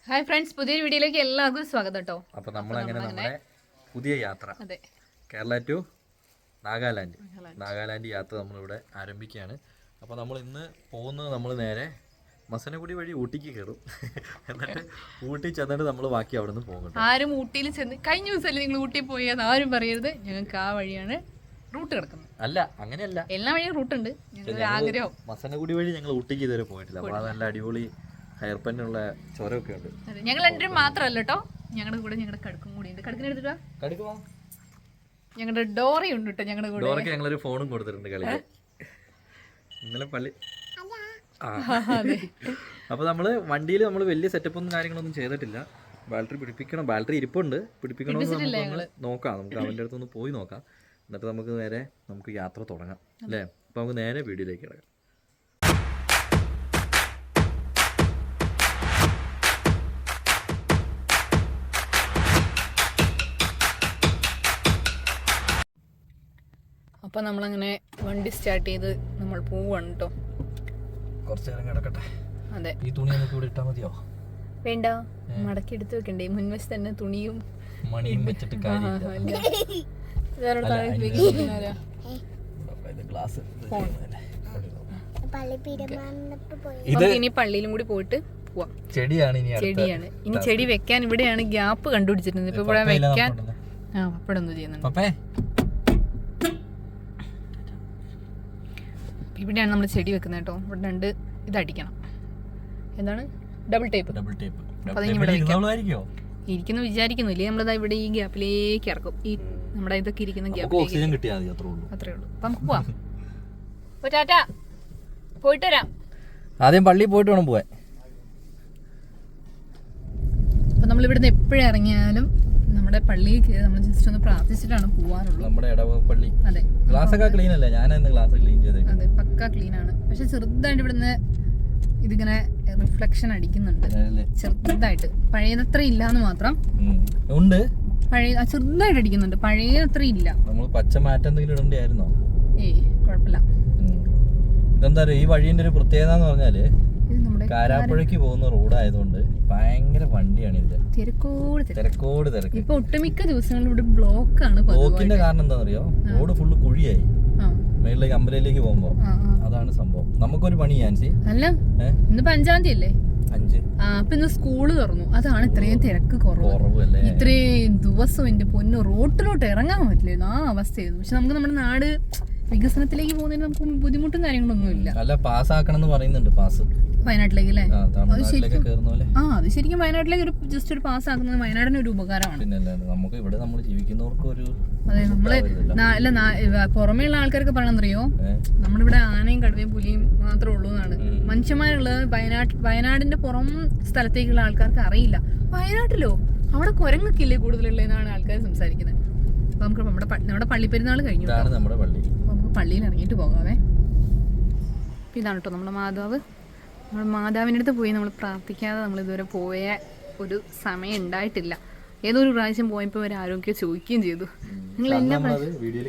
Hi friends, പുതിയൊരു വീഡിയോയിലേക്ക് എല്ലാവർക്കും സ്വാഗതം കേട്ടോ. അപ്പോൾ നമ്മളങ്ങനെ നമ്മുടെ പുതിയ യാത്ര അതെ, കേരള ടു നാഗാലാൻഡ് യാത്ര നമ്മളിവിടെ ആരംഭിക്കുകയാണ്. അപ്പോൾ നമ്മൾ ഇന്ന് പോകുന്നത് നമ്മൾ നേരെ മസനഗുഡി വഴി ഊട്ടിക്ക് കയറും. എന്നിട്ട് ഊട്ടി ചെന്നിട്ട് നമ്മൾ ബാക്കി അവിടെ നിന്ന് പോകും. ആരും ഊട്ടിയിൽ ചെന്ന് കഴിഞ്ഞ ദിവസമല്ലേ നിങ്ങൾ ഊട്ടി പോയെന്ന് ആരും പറയരുത്. ഞങ്ങൾക്ക് ആ വഴിയാണ് റൂട്ട് കിടക്കുന്നത്. അല്ല, അങ്ങനെയല്ല, എല്ലാ വഴിയും റൂട്ടുണ്ട്. ഞങ്ങളുടെ ആഗ്രഹം മസനഗുഡി വഴി ഞങ്ങൾ ഊട്ടിക്ക് ഇതുവരെ പോയിട്ടില്ല. അപ്പോൾ അത് നല്ല അടിപൊളി ഹെയർപെന്നുള്ള ചുരമൊക്കെ ഉണ്ട്. അതെ, ഞങ്ങൾ രണ്ടും മാത്രമല്ല കേട്ടോ, ഞങ്ങളുടെ കൂടെ ഞങ്ങളുടെ കടുക്കും കൂടി ഉണ്ട്. കടുക്കിനെടുത്തിട്ടാ ഞങ്ങളുടെ ഡോറി ഉണ്ട് കേട്ടോ. ഞങ്ങളുടെ കൂടെ ഡോറയ്ക്ക് ഞങ്ങളൊരു ഫോണും കൊടുത്തിട്ടുണ്ട് കളിക്ക്. ഇന്നലെ പള്ളി അപ്പോൾ നമ്മൾ വണ്ടിയിൽ നമ്മൾ വലിയ സെറ്റപ്പൊന്നും കാര്യങ്ങളൊന്നും ചെയ്തിട്ടില്ല. ബാറ്ററി പിടിപ്പിക്കണം, ബാറ്ററി ഇരിപ്പുണ്ട്, പിടിപ്പിക്കണമെന്ന് നമുക്ക് നോക്കാം. നമുക്ക് അവൻ്റെ അടുത്തൊന്ന് പോയി നോക്കാം. എന്നിട്ട് നമുക്ക് നേരെ യാത്ര തുടങ്ങാം അല്ലേ. അപ്പോൾ നമുക്ക് നേരെ വീഡിയോയിലേക്ക് കിടക്കാം. അപ്പോൾ നമ്മളങ്ങനെ വണ്ടി സ്റ്റാർട്ട് ചെയ്ത് നമ്മൾ പോവാണ് കേട്ടോ. കുറച്ച് നേരം കിടക്കട്ടെ. അതെ, ഈ തുണി നമുക്ക് ഇവിടെ ഇട്ടാൽ മതിയോ? വേണ്ട, മടക്കി എടുത്ത് വെക്കണ്ടേ. മുൻവശത്ത് തന്നെ തുണിയും മണിയും വെച്ചിട്ട് ഇനി പള്ളിയിലും കൂടി പോയിട്ട് പോവാം. ചെടിയാണ് ഇനി ചെടി വെക്കാൻ ഇവിടെയാണ് ഗ്യാപ്പ് കണ്ടുപിടിച്ചിട്ടുണ്ട്. ഇപ്പൊ ഇവിടെ വെക്കാൻ പപ്പടം ഒന്നും ചെയ്യുന്നുണ്ട്. ഇവിടെയാണ് നമ്മൾ ചെടി വെക്കുന്നത് കേട്ടോ. ഇവിടെ രണ്ട് ഇതടിക്കണം. എന്താണ്? Double tape. അപ്പൊ അതിന് ഇരിക്കുന്നു വിചാരിക്കുന്നില്ലേ. നമ്മളിതാ ഇവിടെ ഈ ഗ്യാപ്പിലേക്ക് ഇറക്കും. ഈ നമ്മുടെ ഇതൊക്കെ ഇരിക്കുന്ന ഗ്യാപ്പിലേക്ക്. അത്രേ ഉള്ളൂ. അപ്പൊ നമുക്ക് പോവാം. ടാറ്റാ, പോയിട്ട് വരാം. ആദ്യം പള്ളിയിൽ പോയിട്ട് വേണം പോവാൻ. അപ്പൊ നമ്മൾ ഇവിടുന്ന് എപ്പോഴും ഇറങ്ങിയാലും നമ്മുടെ പള്ളിയിൽ കയറി നമ്മൾ ജസ്റ്റ് ഒന്ന് പ്രാർത്ഥിച്ചിട്ടാണ് പോവാറുള്ളൂ. നമ്മുടെ ഇടവപ്പള്ളി. അതെ, ഗ്ലാസ് ഒക്കെ ക്ലീൻ അല്ലേ? ഞാനെന്ന് ഗ്ലാസ് ക്ലീൻ ചെയ്തേ. അതെ, പക്ക ക്ലീൻ ആണ്. പക്ഷെ ചെറുതായിട്ട് ഇവിടുന്ന് ഇതിങ്ങനെ റിഫ്ലക്ഷൻ അടിക്കുന്നുണ്ട്, ചെറുതായിട്ട്. പഴയതത്ര ഇല്ലാന്ന് മാത്രം ഉണ്ട്. പഴയ ചെറുതായിട്ട് അടിക്കുന്നുണ്ട്, പഴയത്ര ഇല്ല. നമ്മൾ പച്ച മാറ്റം എന്തെങ്കിലും ഇടണ്ടായിരുന്നോ? ഏയ്, കുഴപ്പമില്ല. ഇതെന്താ പറയുക, ഈ വഴിന്റെ ഒരു പ്രത്യേകത എന്ന് പറഞ്ഞാല് കാരാപ്പുഴയ്ക്ക് പോകുന്ന റോഡായതുകൊണ്ട് ഭയങ്കര വണ്ടിയാണ് ഇതിന്റെ. തിരക്കോട് തിരക്ക്. ഇപ്പൊ ഒട്ടുമിക്ക ദിവസങ്ങളിലും ഇവിടെ ബ്ലോക്കാണ്. ബ്ലോക്കിന്റെ കാരണം എന്താണെന്നറിയോ? റോഡ് ഫുള്ള് കുഴിയായി. മേളിലേക്ക് അമ്പലയിലേക്ക് പോകുമ്പോ അതാണ് സംഭവം. നമുക്കൊരു പണി ചാൻസ് അല്ല, ഇന്നിപ്പോ 5-ാം തീയതി അല്ലേ? 5. അപ്പൊ ഇന്ന് സ്കൂള് തുറന്നു. അതാണ് ഇത്രയും തിരക്ക് കുറവല്ലേ. ഇത്രയും ദിവസം എന്റെ പൊന്നു റോട്ടിലോട്ട് ഇറങ്ങാൻ പറ്റില്ലായിരുന്നു. ആ അവസ്ഥയായിരുന്നു. പക്ഷെ നമുക്ക് നമ്മുടെ നാട് വികസനത്തിലേക്ക് പോകുന്നതിന് നമുക്ക് ബുദ്ധിമുട്ടും കാര്യങ്ങളൊന്നും ഇല്ല. അല്ല, പാസ്സാക്കണം എന്ന് പറയുന്നുണ്ട്. പാസ് വയനാട്ടിലേക്ക് അല്ലേ? അത് ശരിക്കും വയനാട്ടിലേക്ക് ജസ്റ്റ് ഒരു പാസ് ആക്കുന്നത് വയനാടിന് ഒരു ഉപകാരമാണ്. നമുക്ക് ഇവിടെ നമ്മൾ ജീവിക്കുന്നവർക്ക് ഒരു അതെ, നമ്മള് പുറമേയുള്ള ആൾക്കാർക്ക് പറയണെന്നറിയോ, നമ്മളിവിടെ ആനയും കടുവയും പുലിയും മാത്രമേ ഉള്ളൂ എന്നാണ്. മനുഷ്യന്മാരുള്ളത് വയനാടിന്റെ പുറം സ്ഥലത്തേക്കുള്ള ആൾക്കാർക്ക് അറിയില്ല. വയനാട്ടിലോ അവിടെ കുരങ്ങൊക്കെ കൂടുതലുള്ളതെന്നാണ് ആൾക്കാർ സംസാരിക്കുന്നത്. അപ്പൊ നമുക്ക് നമ്മുടെ പള്ളിപ്പെരുന്നാൾ കഴിഞ്ഞു. നമുക്ക് പള്ളിയിൽ ഇറങ്ങിയിട്ട് പോകാവേ. ഇതാണ് കേട്ടോ നമ്മുടെ മാതാവ്. നമ്മൾ മാതാവിൻ്റെ അടുത്ത് പോയി നമ്മൾ പ്രാർത്ഥിക്കാതെ നമ്മൾ ഇതുവരെ പോയ ഒരു സമയം ഉണ്ടായിട്ടില്ല. ഏതൊരു പ്രാവശ്യം പോയപ്പോൾ ഒരു ആരോഗ്യം ചോദിക്കുകയും ചെയ്തു. ഞങ്ങൾ വീഡിയോയിൽ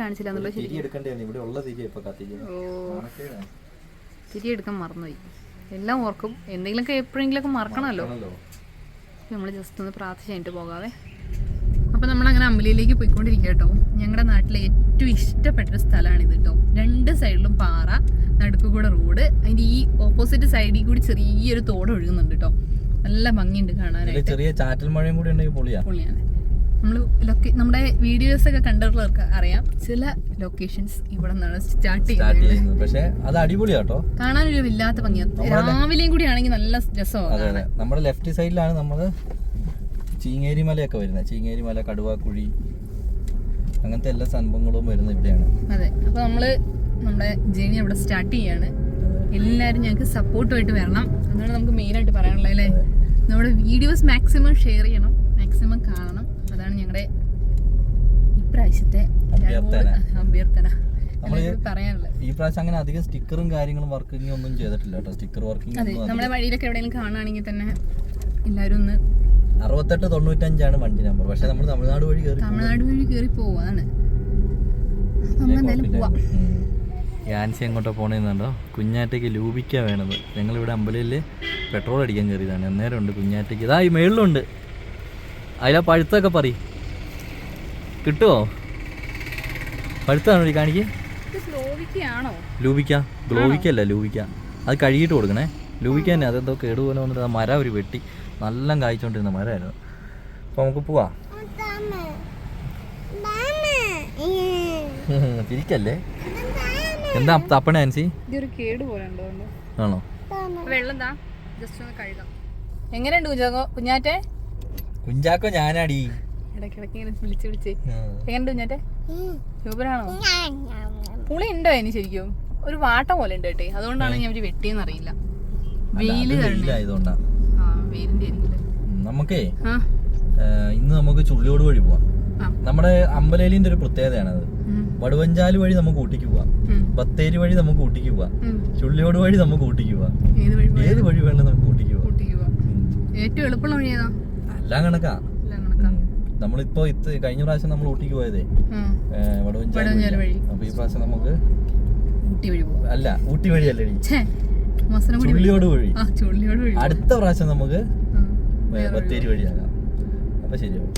കാണിച്ചില്ല എന്നുള്ളത് ശരി. തിരി എടുക്കാൻ മറന്നുപോയി. എല്ലാം ഓർക്കും, എന്തെങ്കിലുമൊക്കെ എപ്പോഴെങ്കിലുമൊക്കെ മറക്കണമല്ലോ. നമ്മൾ ജസ്റ്റ് ഒന്ന് പ്രാർത്ഥിച്ച് കഴിഞ്ഞിട്ട് പോകാവേ. അപ്പോൾ നമ്മളങ്ങനെ അമ്പലയിലേക്ക് പോയിക്കൊണ്ടിരിക്കുക കേട്ടോ. ഞങ്ങളുടെ നാട്ടിലെ ഏറ്റവും ഇഷ്ടപ്പെട്ടൊരു സ്ഥലമാണിത് കേട്ടോ. 2 സൈഡിലും പാറ, നടുക്കുകൂടെ റോഡ്, അതിൻ്റെ ഈ ഓപ്പോസിറ്റ് സൈഡിൽ കൂടി ചെറിയൊരു തോട് ഒഴുകുന്നുണ്ട് കേട്ടോ. നല്ല ഭംഗിയുണ്ട് കാണാനായിട്ട്. ചെറിയ ചാറ്റൽ മഴയും കൂടി ഉണ്ടെങ്കിൽ പൊളിയാണ്. നമ്മുടെ വീഡിയോസ് ഒക്കെ കണ്ടിട്ടുള്ളവർക്ക് അറിയാം, ചില ലൊക്കേഷൻസ് ഇവിടെ നിന്നാണ് സ്റ്റാർട്ട് ചെയ്യുന്നത്. പക്ഷേ അത് അടിപൊളിയാട്ടോ, കാണാനൊരു വല്ലാത്ത ഭംഗിയാണ്. രാവിലെയും കൂടി ആണെങ്കിൽ നല്ല രസമാണ്. നമ്മുടെ ലെഫ്റ്റ് സൈഡിലാണ് നമ്മള് ചീങ്ങേരി മലയൊക്കെ വരുന്നത്. ചീങ്ങേരി മല, കടുവാക്കുഴി, അങ്ങനത്തെ എല്ലാ സംഭവങ്ങളും വരുന്നത് ഇവിടെയാണ്. അതെ, അപ്പൊ നമ്മള് നമ്മുടെ ജേണി അവിടെ സ്റ്റാർട്ട് ചെയ്യാണ്. എല്ലാവരും ഞങ്ങൾക്ക് സപ്പോർട്ടുമായിട്ട് വരണം. അതാണ് നമുക്ക് മെയിനായിട്ട് പറയാനുള്ളത് അല്ലേ. നമ്മുടെ വീഡിയോസ് മാക്സിമം ഷെയർ ചെയ്യണം, മാക്സിമം കാണണം. അതാണ് ഞങ്ങളുടെ ഇപ്രാവശ്യത്തെ അഭ്യർത്ഥന പറയാനുള്ളത്. ഈ പ്രാവശ്യം അങ്ങനെ അധികം സ്റ്റിക്കറും കാര്യങ്ങളും വർക്കിംഗ് ഒന്നും ചെയ്തിട്ടില്ല കേട്ടോ. സ്റ്റിക്കർ വർക്കിംഗ് അതെ, നമ്മുടെ വഴിയിലൊക്കെ എവിടെയെങ്കിലും കാണുകയാണെങ്കിൽ തന്നെ എല്ലാവരും ഒന്ന് 6895 വണ്ടി നമ്പർ. പക്ഷെ നമ്മൾ തമിഴ്നാട് വഴി കയറി പോവാണ്. യാൻസി എങ്ങോട്ടോ പോണേന്നുണ്ടോ? കുഞ്ഞാറ്റയ്ക്ക് ലൂബിക്ക വേണത്. ഞങ്ങളിവിടെ അമ്പലയിൽ പെട്രോൾ അടിക്കാൻ കയറിയതാണ്. അന്നേരം ഉണ്ട് കുഞ്ഞാറ്റയ്ക്ക്. ഇതാ ഈ മേളിലുണ്ട്. അതിലാ പഴുത്തൊക്കെ പറ കിട്ടുമോ? പഴുത്താണോ ഈ കാണിക്ക്? ലൂബിക്ക ഗ്ലോവിക്കല്ല ലൂബിക്ക. അത് കഴുകിയിട്ട് കൊടുക്കണേ. ലൂബിക്ക തന്നെ. അതെന്തോ കേടുപോലെ വന്നിട്ട് ആ മരം ഒരു വെട്ടി നല്ല കായ്ച്ചോണ്ടിരുന്ന മരമായിരുന്നു. അപ്പോൾ നമുക്ക് പോവാം. തിരിക്കല്ലേ? എന്താ തപ്പണ ആൻസി? ആണോ? എങ്ങനെയുണ്ട് കുഞ്ഞാറ്റെ? കുഞ്ചാക്കോ ഞാനാടി. എങ്ങനെയുണ്ട് കുഞ്ഞാറ്റെ? സൂപ്പറാണോ? പുളി ഉണ്ടോ അതിന്? ശരിക്കും ഒരു വാട്ട പോലെ ഉണ്ട് കേട്ടെ. അതുകൊണ്ടാണ് ഞാൻ വെട്ടിയെന്ന് അറിയില്ല. നമുക്കേ ഇന്ന് നമുക്ക് ചുള്ളിയോട് വഴി പോവാം. നമ്മുടെ അമ്പലേലിന്റെ ഒരു പ്രത്യേകതയാണത്. വടുവഞ്ചാല് വഴി നമുക്ക് ഊട്ടിക്ക് പോവാം, ബത്തേരി വഴി നമുക്ക് ഊട്ടിക്ക് പോവാം, ചുള്ളിയോട് വഴി നമുക്ക് ഊട്ടിക്ക് പോവാം. ഏത് വഴി വേണം നമുക്ക് ഊട്ടിക്ക് പോവാം. ഏറ്റവും എളുപ്പമുള്ള വഴി ഏതാ? എല്ലാം കണക്കാ. നമ്മളിപ്പോ കഴിഞ്ഞ പ്രാവശ്യം നമ്മൾ ഊട്ടിക്ക് പോയതേ വടുവഞ്ചാല് വഴി. അപ്പൊ ഈ പ്രാവശ്യം നമുക്ക് അല്ല ഊട്ടി വഴി അല്ലടി, ചുള്ളിയോട് വഴി. അടുത്ത പ്രാവശ്യം നമുക്ക് ബത്തേരി വഴിയാകാം. അപ്പൊ ശരിയാവും.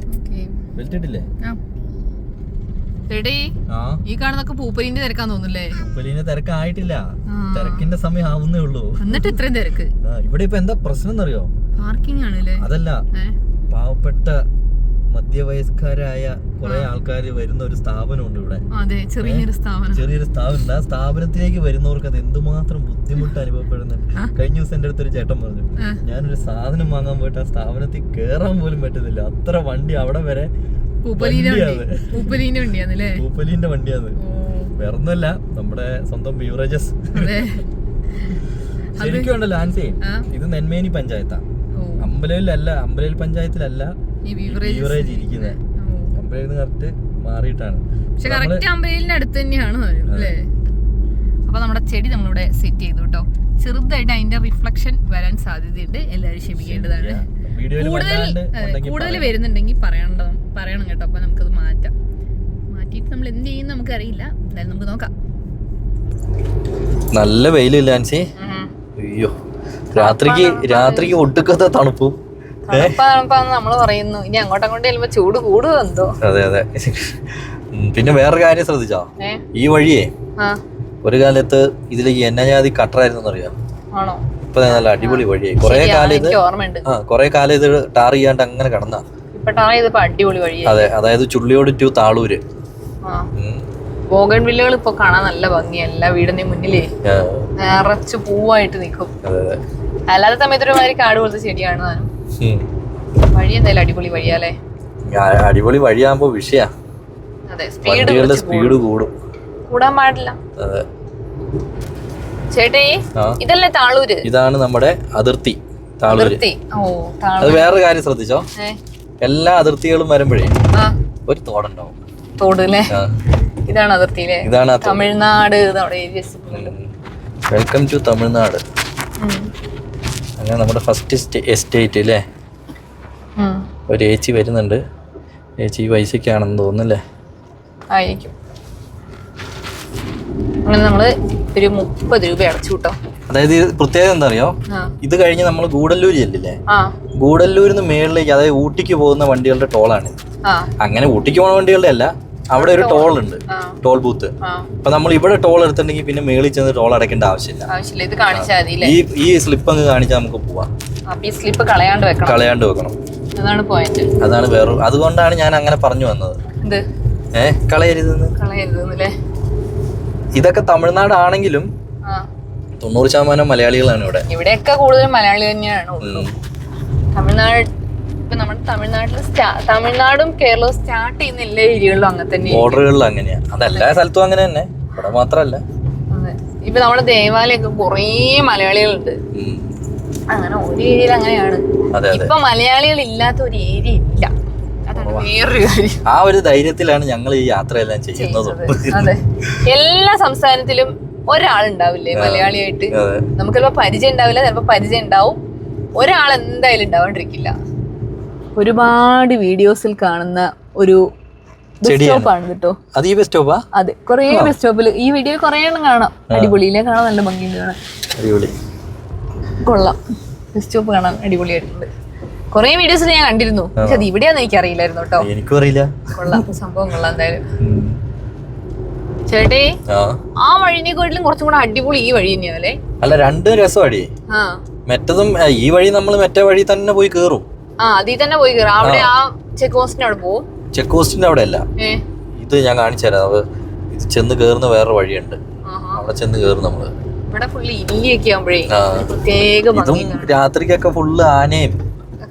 ബെൽറ്റ് ഇട്ടില്ലേ? ഈ കാണുന്നൊക്കെ പൂപ്പലിന്റെ തിരക്കാന്ന് തോന്നുന്നല്ലേ? പൂപ്പലിന്റെ തിരക്കായിട്ടില്ല, തിരക്കിന്റെ സമയം ആവുന്നേ ഉള്ളൂ. എന്നിട്ട് ഇത്രയും തിരക്ക് ഇവിടെ. ഇപ്പൊ എന്താ പ്രശ്നം എന്നറിയോ? പാർക്കിംഗ് ആണല്ലേ? അതല്ല, പാവപ്പെട്ട മധ്യവയസ്കരായ കുറെ ആൾക്കാർ വരുന്ന ഒരു സ്ഥാപനമുണ്ട് ഇവിടെ. ചെറിയൊരു സ്ഥാപനം. ആ സ്ഥാപനത്തിലേക്ക് വരുന്നവർക്ക് അത് എന്തുമാത്രം ബുദ്ധിമുട്ട് അനുഭവപ്പെടുന്നുണ്ട്. കഴിഞ്ഞ ദിവസം എന്റെ അടുത്തൊരു ചേട്ടൻ പറഞ്ഞു, ഞാനൊരു സാധനം വാങ്ങാൻ പോയിട്ട് ആ സ്ഥാപനത്തിൽ കേറാൻ പോലും പറ്റുന്നില്ല. അത്ര വണ്ടി അവിടെ വരെ പൂപ്പലിന്റെ വണ്ടിയാണ്. വേറൊന്നുമല്ല, നമ്മുടെ സ്വന്തം ബീവറേജസ്. ശരിക്കും ഉണ്ടല്ലോ ആൻസി, ഇത് നെന്മേനി പഞ്ചായത്താ, അമ്പലയിലല്ല, അമ്പലയിൽ പഞ്ചായത്തിലല്ല ബീവറേജ് ഇരിക്കുന്നത്. അമ്പലയിൽ നിന്ന് കറക്റ്റ് മാറിയിട്ടാണ്. അമ്പലയിലിന്റെ അടുത്ത് തന്നെയാണ് അല്ലേ? അപ്പൊ നമ്മുടെ ചെടി നമ്മളിവിടെ സെറ്റ് ചെയ്തു കേട്ടോ. ചെറുതായിട്ട് അതിന്റെ റിഫ്ലക്ഷൻ വരാൻ സാധ്യതയുണ്ട്, എല്ലാവരും ക്ഷമിക്കേണ്ടതാണ്. കൂടുതൽ വരുന്നുണ്ടെങ്കിൽ പറയണം കേട്ടോ. അപ്പൊ നമുക്കത് മാറ്റിയിട്ട് നമ്മൾ എന്ത് ചെയ്യും നമുക്കറിയില്ല. എന്തായാലും നമുക്ക് നോക്കാം. നല്ല വെയിലില്ല ആൻസി? അയ്യോ, രാത്രിക്ക് ഒട്ടുക്കത്തെ തണുപ്പും നമ്മള് പറയുന്നു. ഇനി അങ്ങോട്ടങ്ങോട്ട് ചെല്ലുമ്പോ ചൂട് കൂടുവോ എന്തോ. അതെ. പിന്നെ വേറെ കാര്യം ശ്രദ്ധിച്ചോ? ഈ വഴിയേ ഒരു കാലത്ത് ഇതിലേക്ക് എന്നജാതി കട്ടറായിരുന്നു അറിയാം. ഇപ്പൊ നല്ല അടിപൊളി വഴിയായി. കൊറേ കാലം ഇത് ടാർ ചെയ്യാണ്ട് അങ്ങനെ കടന്നാ. അതെ, അതായത് ചുള്ളിയോട് ടു താളൂര്. ബോഗൺവില്ലകൾ ഇപ്പൊ കാണാൻ നല്ല ഭംഗിയാ. എല്ലാ വീടിന്റെ മുന്നിലേ നിറച്ച് പൂവായിട്ട് നിക്കും. അല്ലാത്ത സമയത്ത് ഒരുമാതിരി കാട് പോലത്തെ ചെടിയാണ്. വഴി എന്തായാലും അടിപൊളി വഴിയാലേ? അടിപൊളി വഴിയാകുമ്പോ വിഷയാ. സ്പീഡ് കൂടാൻ പാടില്ല. ചേട്ടേ, ഇതല്ലേ താളൂര്? ഇതാണ് നമ്മുടെ അതിർത്തി, താളൂര്. അത് വേറെ കാര്യം ശ്രദ്ധിച്ചോ? എല്ലാ അതിർത്തികളും വരുമ്പോഴേ ഒരു തോടുണ്ടാവും. തോട് അല്ലേ? ഇതാണ് അതിർത്തിയിലെ. ഇതാണ് തമിഴ്നാട്. Welcome to Tamil Nadu. അങ്ങനെ നമ്മുടെ ഫസ്റ്റ് എസ്റ്റേറ്റ് അല്ലേ? ഒരു ഏച്ചി വരുന്നുണ്ട്. ഏച്ചി പൈസക്കാണെന്ന് തോന്നുന്നല്ലേ? ആയിരിക്കും. അങ്ങനെ നമ്മള് ഒരു 30 രൂപ അടച്ചു കിട്ടോ. അതായത് പ്രത്യേകത എന്താ അറിയോ? ഇത് കഴിഞ്ഞ് നമ്മൾ ഗൂഡല്ലൂര് ചെല്ലില്ലേ? ഗൂഡല്ലൂരിന്ന് മേളിലേക്ക്, അതായത് ഊട്ടിക്ക് പോകുന്ന വണ്ടികളുടെ ടോളാണ്. അങ്ങനെ ഊട്ടിക്ക് പോകുന്ന വണ്ടികളുടെ അല്ല, അവിടെ ഒരു ടോൾ ഉണ്ട്, ടോൾ ബൂത്ത്. അപ്പൊ നമ്മൾ ഇവിടെ ടോൾ എടുത്തിട്ടുണ്ടെങ്കിൽ പിന്നെ മേളിൽ ചെന്ന് ടോൾ അടയ്ക്കേണ്ട ആവശ്യമില്ല. ഈ സ്ലിപ്പ് അങ്ങ് കാണിച്ചാൽ നമുക്ക് പോവാം. സ്ലിപ്പ് കളയാണ്ട് വെക്കണം. അതാണ് വേറെ. അതുകൊണ്ടാണ് ഞാൻ അങ്ങനെ പറഞ്ഞു വന്നത്. കളയരുതെന്ന്. ഇതൊക്കെ തമിഴ്നാട് ആണെങ്കിലും 90% മലയാളികളാണ് ഇവിടെ. ഇവിടെയൊക്കെ കൂടുതലും മലയാളി തന്നെയാണ്. തമിഴ്നാടും കേരളവും സ്റ്റാർട്ട് ചെയ്യുന്ന എല്ലാ ഏരിയകളിലും അങ്ങനെ തന്നെ, ബോർഡറുകളിലും അങ്ങനെയാ. അതെല്ലാ സ്ഥലത്തും അങ്ങനെ തന്നെ, ഇവിടെ മാത്രല്ല. ഇപ്പൊ നമ്മുടെ ദേവാലയൊക്കെ കുറേ മലയാളികളുണ്ട്. അങ്ങനെ ഒരു ഏരിയയിൽ അങ്ങനെയാണ്. ഇപ്പൊ മലയാളികൾ ഇല്ലാത്ത ഒരു ഏരിയ ഇല്ല. അതാണ് വേറൊരു കാര്യം. ആ ഒരു ധൈര്യത്തിലാണ് ഞങ്ങൾ ഈ യാത്രയെല്ലാം ചെയ്യുന്നത്. അതെ, എല്ലാ സംസ്ഥാനത്തിലും ഒരാളുണ്ടാവില്ലേ മലയാളിയായിട്ട്? നമുക്ക് ചിലപ്പോ പരിചയം ഉണ്ടാവില്ല, ചിലപ്പോ പരിചയം ഉണ്ടാവും. ഒരാൾ എന്തായാലും ഉണ്ടാവാണ്ടിരിക്കില്ല. ഒരുപാട് വീഡിയോസിൽ കാണുന്ന ഒരു ബസ് സ്റ്റോപ്പാണ് കേട്ടോ. അത് ഈ ബസ് സ്റ്റോപ്പാ? അതെ, കുറേ ബസ് സ്റ്റോപ്പിൽ ഈ വീഡിയോയിൽ കുറേ എണ്ണം കാണാം. അടിപൊളിയിലെ കാണാൻ നല്ല ഭംഗിയുണ്ട് കാണാൻ. അടിപൊളി, കൊള്ളാം. ബസ് സ്റ്റോപ്പ് കാണാൻ അടിപൊളിയായിട്ടുണ്ട്. കുറേ വീഡിയോസിൽ ഞാൻ കണ്ടിരുന്നു, പക്ഷെ അത് ഇവിടെയാന്ന് എനിക്ക് അറിയില്ലായിരുന്നു കേട്ടോ. എനിക്കും അറിയില്ല. കൊള്ളാം, സംഭവം കൊള്ളാം എന്തായാലും. ചേട്ടേ, ആ വഴിനെക്കാട്ടിലും കുറച്ചും കൂടെ അടിപൊളി ഈ വഴി തന്നെയാണല്ലേ? അല്ല, രണ്ടും രസമടി. മറ്റതും ഈ വഴി നമ്മൾ മറ്റേ വഴി തന്നെ പോയി കേറും. അതിൽ തന്നെ പോയി കേറാം. അവിടെ ആ ചെക്ക് പോസ്റ്റിന്റെ അവിടെ പോവും. ചെക്ക് പോസ്റ്റിന്റെ അവിടെ അല്ല, ഇത് ഞാൻ കാണിച്ചു തരാം. ഇത് ചെന്ന് കേറുന്ന വേറെ വഴിയുണ്ട്, അവിടെ ചെന്ന് കേറും നമ്മള്. ഇവിടെ ഫുള്ള് ഇല്ലിയൊക്കെ ആവുമ്പോഴേ പ്രത്യേക ഇതും രാത്രിക്കൊക്കെ ഫുള്ള് ആനയും